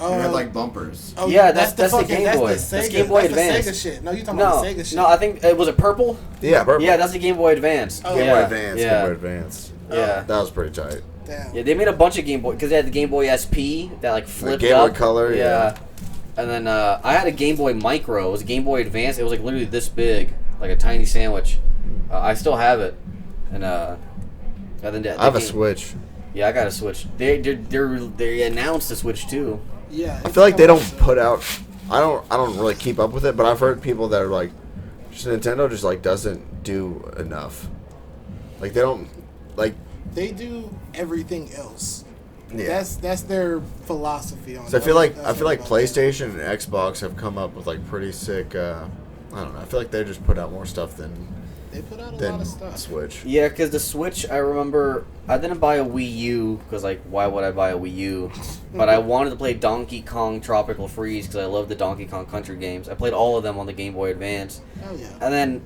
Speaker 5: Oh,
Speaker 2: It had like bumpers.
Speaker 5: oh,
Speaker 3: Yeah, that's the Game
Speaker 5: that's
Speaker 3: Boy.
Speaker 5: The
Speaker 3: That's
Speaker 5: Sega,
Speaker 3: Game Boy
Speaker 5: that's
Speaker 3: Advance.
Speaker 5: The Sega shit. No, you talking
Speaker 3: No,
Speaker 5: about the Sega shit?
Speaker 3: no, I think it was it purple.
Speaker 2: Yeah, purple.
Speaker 3: Yeah, that's the Game Boy Advance.
Speaker 5: Oh.
Speaker 2: Game
Speaker 3: yeah.
Speaker 2: Boy Advance.
Speaker 3: Yeah.
Speaker 2: Game Boy Advance.
Speaker 3: Yeah.
Speaker 2: That was pretty tight.
Speaker 5: Damn.
Speaker 3: Yeah, they made a bunch of Game Boy because they had the Game Boy SP that like flipped
Speaker 2: Game Boy
Speaker 3: up.
Speaker 2: Color, yeah.
Speaker 3: And then I had a Game Boy Micro. It was a Game Boy Advance. It was like literally this big, like a tiny sandwich. I still have it, and then
Speaker 2: I have a Switch.
Speaker 3: Yeah, I got a Switch. They announced the Switch too.
Speaker 5: Yeah.
Speaker 2: I feel like they don't put out. I don't really keep up with it, but I've heard people that are like, just Nintendo just like doesn't do enough. Like they don't like.
Speaker 5: They do everything else.
Speaker 2: Yeah.
Speaker 5: That's their philosophy on it.
Speaker 2: So I feel like
Speaker 5: That's
Speaker 2: like
Speaker 5: about
Speaker 2: PlayStation and Xbox have come up with like pretty sick. I don't know. I feel like they just put out more stuff
Speaker 5: that. They put out a lot
Speaker 2: than
Speaker 5: of stuff.
Speaker 2: Switch.
Speaker 3: Yeah, because the Switch, I remember I didn't buy a Wii U because like why would I buy a Wii U? But I wanted to play Donkey Kong Tropical Freeze because I love the Donkey Kong Country games. I played all of them on the Game Boy Advance.
Speaker 5: Hell yeah.
Speaker 3: And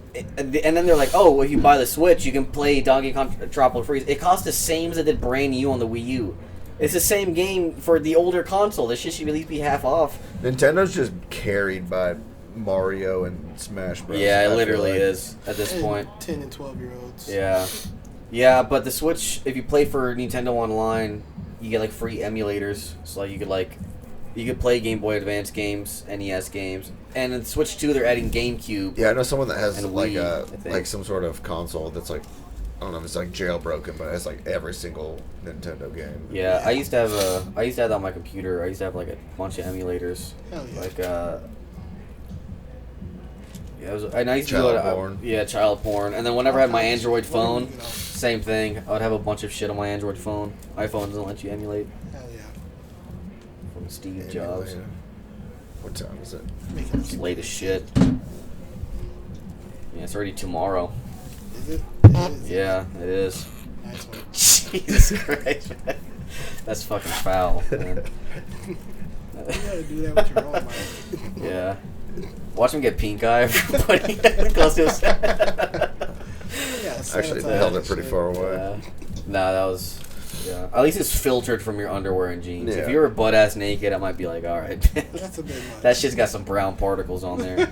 Speaker 3: then they're like, oh, well, if you buy the Switch, you can play Donkey Kong Tropical Freeze. It costs the same as it did brand new on the Wii U. It's the same game for the older console. This shit should at least be half off.
Speaker 2: Nintendo's just carried by Mario and Smash Bros.
Speaker 3: Yeah,
Speaker 2: I
Speaker 3: it
Speaker 2: feel
Speaker 3: literally
Speaker 2: like.
Speaker 3: is at this
Speaker 5: And
Speaker 3: point.
Speaker 5: 10 and 12-year-olds.
Speaker 3: Yeah. Yeah, but the Switch, if you play for Nintendo Online, you get like free emulators, so like you could play Game Boy Advance games, NES games, and then Switch 2 they're adding GameCube.
Speaker 2: Yeah, I know someone that has
Speaker 3: And
Speaker 2: like
Speaker 3: Wii,
Speaker 2: like some sort of console that's like, I don't know if it's like jailbroken, but it's like every single Nintendo game.
Speaker 3: Yeah, I used to have that on my computer. I used to have like a bunch of emulators.
Speaker 5: Hell yeah.
Speaker 3: Like yeah, and I used to
Speaker 2: Child
Speaker 3: do it.
Speaker 2: porn.
Speaker 3: Yeah, child porn. And then whenever I had my Android phone,
Speaker 5: You know,
Speaker 3: same thing. I would have a bunch of shit on my Android phone. iPhone doesn't let you emulate.
Speaker 5: hell yeah.
Speaker 3: From Steve
Speaker 2: Anyway,
Speaker 3: Jobs.
Speaker 2: what time is it?
Speaker 5: Make it
Speaker 3: It's late as shit. Yeah, it's already tomorrow.
Speaker 5: Is it? It is.
Speaker 3: Yeah, it is.
Speaker 5: Nice one.
Speaker 3: Jesus Christ, man. That's fucking foul, man.
Speaker 5: You gotta do that with your own life.
Speaker 3: Yeah. Watch him get pink eye for putting it close to his
Speaker 5: Yeah,
Speaker 2: Actually, they
Speaker 5: sanitize
Speaker 2: held
Speaker 5: that
Speaker 2: it pretty
Speaker 5: shit.
Speaker 2: far away.
Speaker 3: Yeah. Nah, that was. Yeah. At least it's filtered from your underwear and jeans.
Speaker 2: Yeah.
Speaker 3: If you were butt ass naked, I might be like, alright.
Speaker 5: That's a bit much.
Speaker 3: That shit's got some brown particles on there.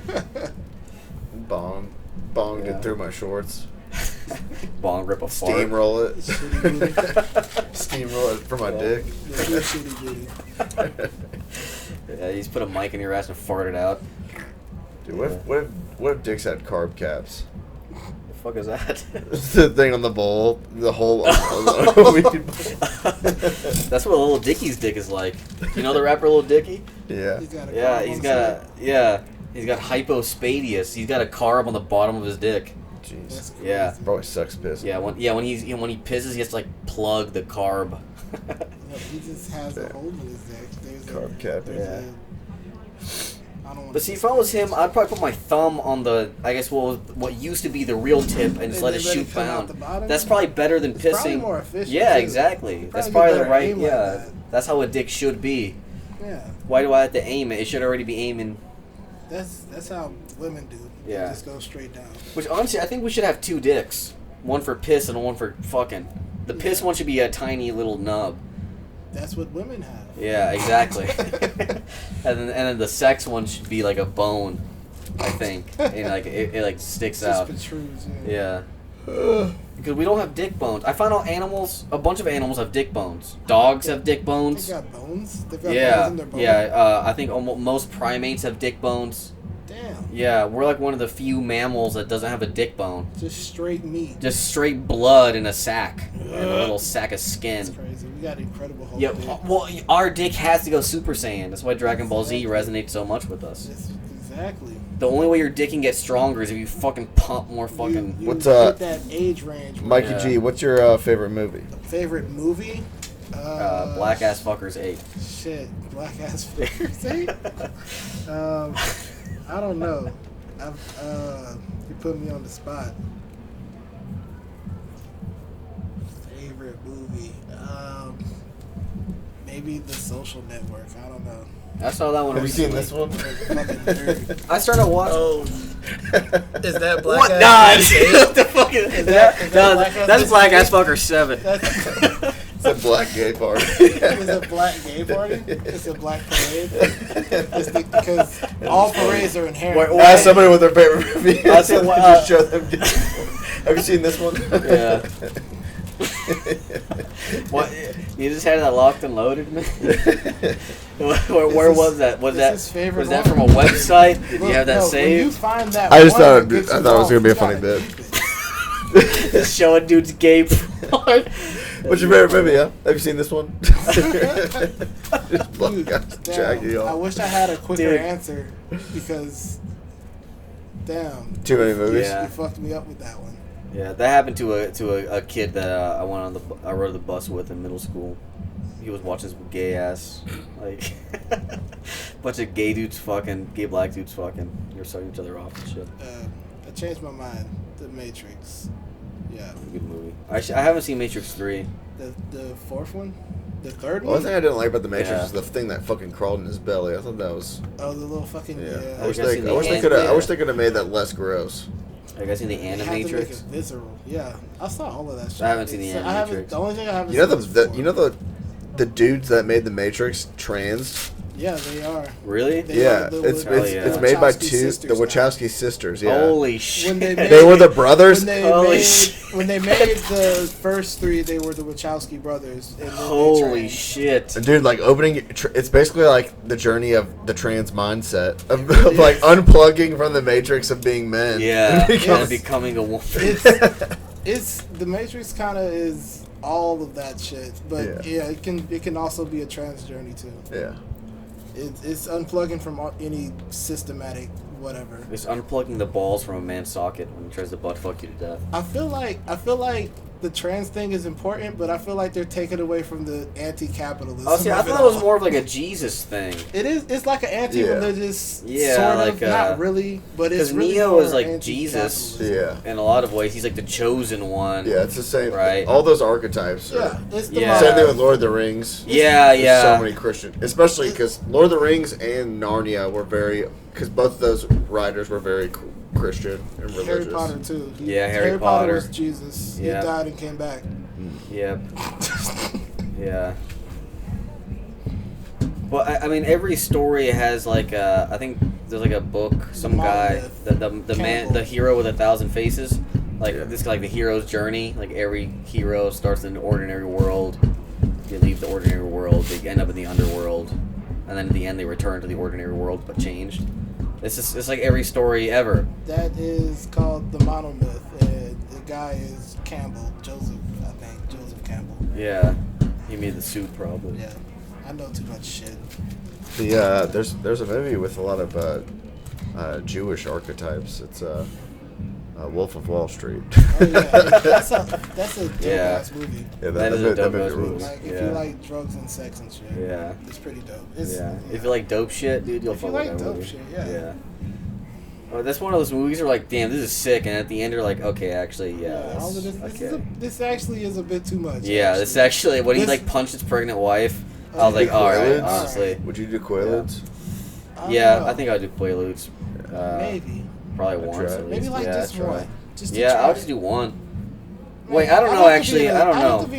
Speaker 2: Bonged
Speaker 3: Yeah.
Speaker 2: it through my shorts.
Speaker 3: Bong rip a fart.
Speaker 2: Steamroll it.
Speaker 5: Shitty booty.
Speaker 2: Steamroll it for my
Speaker 3: Yeah.
Speaker 2: dick.
Speaker 5: Yeah, you shitty booty.
Speaker 3: Yeah, you just put a mic in your ass and fart it out.
Speaker 2: Dude, what if dicks had carb caps?
Speaker 3: The fuck is that?
Speaker 2: The thing on the bowl, the whole.
Speaker 3: That's what Little Dicky's dick is like. You know the rapper Little Dicky?
Speaker 2: Yeah.
Speaker 5: He's got a
Speaker 3: Yeah,
Speaker 5: carb
Speaker 3: he's
Speaker 5: on
Speaker 3: got
Speaker 5: the side.
Speaker 3: he's got hypospadias. He's got a carb on the bottom of his dick.
Speaker 2: Jeez.
Speaker 5: That's crazy.
Speaker 3: Yeah.
Speaker 2: Probably sucks piss.
Speaker 3: Yeah, when he pisses, he has to like plug the carb.
Speaker 5: No, he just has a hole in his dick. There's
Speaker 2: Carb cap.
Speaker 5: there's I don't want
Speaker 3: But see, if I was him, I'd probably put my thumb on the, I guess what used to be the real tip and just let it
Speaker 5: then let it
Speaker 3: shoot
Speaker 5: come out
Speaker 3: down.
Speaker 5: the bottom?
Speaker 3: That's probably better than
Speaker 5: It's
Speaker 3: pissing.
Speaker 5: probably more efficient,
Speaker 3: Yeah,
Speaker 5: too.
Speaker 3: exactly. That's
Speaker 5: Probably
Speaker 3: probably the
Speaker 5: better
Speaker 3: right.
Speaker 5: aim like
Speaker 3: Yeah,
Speaker 5: that.
Speaker 3: that's how a dick should be.
Speaker 5: Yeah,
Speaker 3: Why do I have to aim it? It should already be aiming.
Speaker 5: that's how women do. They
Speaker 3: Yeah.
Speaker 5: just go straight down.
Speaker 3: Which honestly, I think we should have two dicks. One for piss and one for fucking. The piss
Speaker 5: Yeah.
Speaker 3: one should be a tiny little nub.
Speaker 5: That's what women have.
Speaker 3: Yeah, exactly. and then the sex one should be like a bone, I think. And like it like sticks
Speaker 5: Just
Speaker 3: out.
Speaker 5: protrudes.
Speaker 3: Yeah. Because we don't have dick bones. I found out a bunch of animals have dick bones. Dogs have dick
Speaker 5: They
Speaker 3: bones.
Speaker 5: got bones. They've got bones
Speaker 3: Yeah,
Speaker 5: in their bone.
Speaker 3: yeah. I think most primates have dick bones.
Speaker 5: Damn.
Speaker 3: Yeah, we're like one of the few mammals that doesn't have a dick bone.
Speaker 5: Just straight meat.
Speaker 3: Just straight blood in a sack, and a little sack of
Speaker 5: That's
Speaker 3: skin.
Speaker 5: crazy. We got incredible whole
Speaker 3: Yeah,
Speaker 5: dick.
Speaker 3: well, our dick has to go Super Saiyan. That's why Dragon Ball Z resonates so much with us.
Speaker 5: Yes, exactly.
Speaker 3: The only way your dick can get stronger is if you fucking pump more fucking.
Speaker 5: You
Speaker 2: What's,
Speaker 5: hit that age range.
Speaker 2: Mikey
Speaker 3: Yeah.
Speaker 2: G, what's your favorite movie?
Speaker 5: Favorite movie?
Speaker 3: Black ass fuckers 8.
Speaker 5: Shit, black ass fuckers. See? I don't know. You put me on the spot. Favorite movie? Maybe The Social Network. I don't know.
Speaker 3: I saw that one
Speaker 2: Have you seen
Speaker 3: recently.
Speaker 2: this one?
Speaker 5: Fucking nerd.
Speaker 3: I started watching.
Speaker 5: Oh, is that black
Speaker 3: What?
Speaker 5: ass?
Speaker 3: Nah, what the fuck is that?
Speaker 5: is that
Speaker 3: No,
Speaker 5: Black Ass
Speaker 3: that's Black Ass
Speaker 5: Fucker
Speaker 3: Fucker 7.
Speaker 2: It's a black gay party.
Speaker 5: It's a black gay party. It's a black parade. Because all parades are inherent.
Speaker 3: Wait,
Speaker 2: Ask somebody what their favorite movie is.
Speaker 3: I said,
Speaker 2: Just show them. Have you seen this one?
Speaker 3: Yeah. What? You just had that locked and loaded, man? Where
Speaker 5: This
Speaker 3: was
Speaker 5: is-
Speaker 3: that? Was
Speaker 5: this
Speaker 3: that
Speaker 5: is favorite
Speaker 3: was that
Speaker 5: one.
Speaker 3: from a website? Did you
Speaker 5: Look,
Speaker 3: have that
Speaker 5: no, when you
Speaker 3: saved?
Speaker 5: find that
Speaker 2: I just
Speaker 5: one
Speaker 2: thought
Speaker 5: that gets
Speaker 2: I
Speaker 5: you
Speaker 2: thought it was
Speaker 5: off,
Speaker 2: gonna be a
Speaker 5: you
Speaker 2: funny
Speaker 5: gotta
Speaker 2: bit.
Speaker 5: keep it.
Speaker 3: Just showing dude's gay part.
Speaker 2: What's your favorite movie? Huh? Have you seen this one? Just black
Speaker 5: Dude,
Speaker 2: guys
Speaker 5: damn,
Speaker 2: jacking
Speaker 5: I
Speaker 2: off.
Speaker 5: wish I had a quicker
Speaker 3: Dude.
Speaker 5: answer because, damn,
Speaker 2: Too many movies.
Speaker 3: Yeah.
Speaker 5: you fucked me up with that one.
Speaker 3: Yeah, that happened to a kid that I went on I rode the bus with in middle school. He was watching this gay ass, like, bunch of gay dudes fucking, gay black dudes fucking. You're sucking each other off and shit.
Speaker 5: I changed my mind. The Matrix. Yeah.
Speaker 3: Good movie. I haven't seen Matrix 3.
Speaker 5: The fourth one? The third
Speaker 2: The only
Speaker 5: one?
Speaker 2: thing I didn't like about the Matrix
Speaker 3: Yeah.
Speaker 2: is the thing that fucking crawled in his belly. I thought that was.
Speaker 5: Oh, the little fucking
Speaker 2: I
Speaker 3: I
Speaker 2: wish
Speaker 3: guess
Speaker 2: they.
Speaker 3: in
Speaker 2: I
Speaker 3: the
Speaker 2: wish they
Speaker 3: end,
Speaker 2: could have. I
Speaker 3: yeah.
Speaker 2: wish they could have made that less gross.
Speaker 3: Have you guys seen the
Speaker 5: They had to make it
Speaker 3: Animatrix?
Speaker 5: visceral. Yeah, I saw all of that shit.
Speaker 3: I haven't seen the
Speaker 5: So I haven't.
Speaker 3: Animatrix.
Speaker 5: The only thing I haven't
Speaker 2: You know
Speaker 5: seen is four.
Speaker 2: the dudes that made the Matrix trans.
Speaker 5: Yeah, they are.
Speaker 3: Really?
Speaker 5: They
Speaker 2: Yeah,
Speaker 5: are the
Speaker 2: it's
Speaker 3: yeah.
Speaker 2: made by
Speaker 5: Wachowski
Speaker 2: the
Speaker 5: sisters now.
Speaker 2: Wachowski sisters. Yeah,
Speaker 3: Holy shit.
Speaker 5: When they,
Speaker 2: they were the brothers.
Speaker 5: When they,
Speaker 3: Holy
Speaker 5: made,
Speaker 3: shit.
Speaker 5: when they made the first three, they were the Wachowski brothers. And then they
Speaker 3: Holy
Speaker 5: trans.
Speaker 3: shit.
Speaker 2: Dude, like it's basically like the journey of the trans mindset of like unplugging from the matrix of being men.
Speaker 3: Yeah,
Speaker 2: Because-
Speaker 3: and becoming a woman.
Speaker 5: It's the Matrix kind of is all of that shit, but
Speaker 2: Yeah.
Speaker 5: it can also be a trans journey too.
Speaker 2: yeah.
Speaker 5: It's unplugging from any systematic whatever.
Speaker 3: It's unplugging the balls from a man's socket when he tries to butt fuck you to death.
Speaker 5: I feel like the trans thing is important, but I feel like they're taking away from the anti-capitalism.
Speaker 3: Oh, see, I
Speaker 5: of
Speaker 3: thought
Speaker 5: it
Speaker 3: it was
Speaker 5: all.
Speaker 3: more of like a Jesus thing.
Speaker 5: It is. It's like an anti-religious,
Speaker 3: Yeah,
Speaker 5: sort
Speaker 3: like,
Speaker 5: of, not really, but it's
Speaker 3: Because
Speaker 5: really
Speaker 3: Neo
Speaker 5: more
Speaker 3: is like
Speaker 5: anti-capitalism.
Speaker 3: Jesus.
Speaker 2: Yeah.
Speaker 3: In a lot of ways, he's like the chosen one.
Speaker 2: Yeah, it's the same.
Speaker 3: Right.
Speaker 2: All those archetypes.
Speaker 5: Yeah, it's the
Speaker 3: Yeah.
Speaker 2: Same thing with Lord of the Rings.
Speaker 3: Yeah,
Speaker 2: There's
Speaker 3: yeah.
Speaker 2: so many Christian, especially because Lord of the Rings and Narnia were very, because both of those writers were very Christian and religious.
Speaker 5: Harry Potter too.
Speaker 3: Yeah, Harry
Speaker 5: Potter
Speaker 3: Potter.
Speaker 5: was Jesus.
Speaker 3: Yeah.
Speaker 5: He died and came back.
Speaker 3: Yep. Yeah. Well, I mean, every story has like I think there's like a book, some guy,
Speaker 5: Monolith.
Speaker 3: the man,
Speaker 5: Campbell.
Speaker 3: the hero with 1,000 faces. Like
Speaker 2: Yeah.
Speaker 3: this is like the hero's journey. Like every hero starts in an ordinary world. They leave the ordinary world. They end up in the underworld, and then at the end they return to the ordinary world but changed. It's like every story ever.
Speaker 5: That is called the monomyth, and the guy is Campbell, Joseph Campbell.
Speaker 3: Yeah. He made the suit probably.
Speaker 5: Yeah, I know too much shit.
Speaker 2: There's a movie with a lot of Jewish archetypes. It's Wolf of Wall Street.
Speaker 5: Oh yeah, that's a dope
Speaker 3: Yeah.
Speaker 5: ass movie.
Speaker 2: Yeah,
Speaker 3: That is a dope
Speaker 2: movie
Speaker 3: ass movie.
Speaker 2: rules.
Speaker 5: Like if
Speaker 3: Yeah.
Speaker 5: you like drugs and sex and shit,
Speaker 3: Yeah.
Speaker 5: it's pretty dope. It's,
Speaker 3: Yeah. If you like dope shit, dude, you'll
Speaker 5: If you
Speaker 3: fuck with
Speaker 5: like
Speaker 3: that
Speaker 5: dope
Speaker 3: movie.
Speaker 5: shit, yeah.
Speaker 3: Oh, that's one of those movies where like, damn, this is sick, and at the end you're like, okay, actually, yeah.
Speaker 5: yeah, all of this.
Speaker 3: okay.
Speaker 5: This actually is a bit too much.
Speaker 3: Yeah, this actually when he
Speaker 5: This-
Speaker 3: like punched his pregnant wife, I was
Speaker 5: Okay.
Speaker 3: like, all right,
Speaker 2: Quaaludes?
Speaker 3: honestly.
Speaker 2: Would you do Quaaludes?
Speaker 5: don't
Speaker 3: Yeah,
Speaker 5: know.
Speaker 3: I think I'd do Quaaludes.
Speaker 5: Maybe.
Speaker 3: Probably
Speaker 2: I'd
Speaker 3: once
Speaker 2: try.
Speaker 3: at least.
Speaker 5: Maybe like
Speaker 3: yeah,
Speaker 5: just
Speaker 3: try.
Speaker 5: one. Just to
Speaker 3: Yeah,
Speaker 5: try
Speaker 3: I'll
Speaker 5: it.
Speaker 3: just do one.
Speaker 5: Man,
Speaker 3: Wait, I don't
Speaker 5: I'd
Speaker 3: know
Speaker 5: like to be
Speaker 3: actually.
Speaker 5: in a-
Speaker 3: I don't
Speaker 5: I'd like
Speaker 3: know.
Speaker 5: to be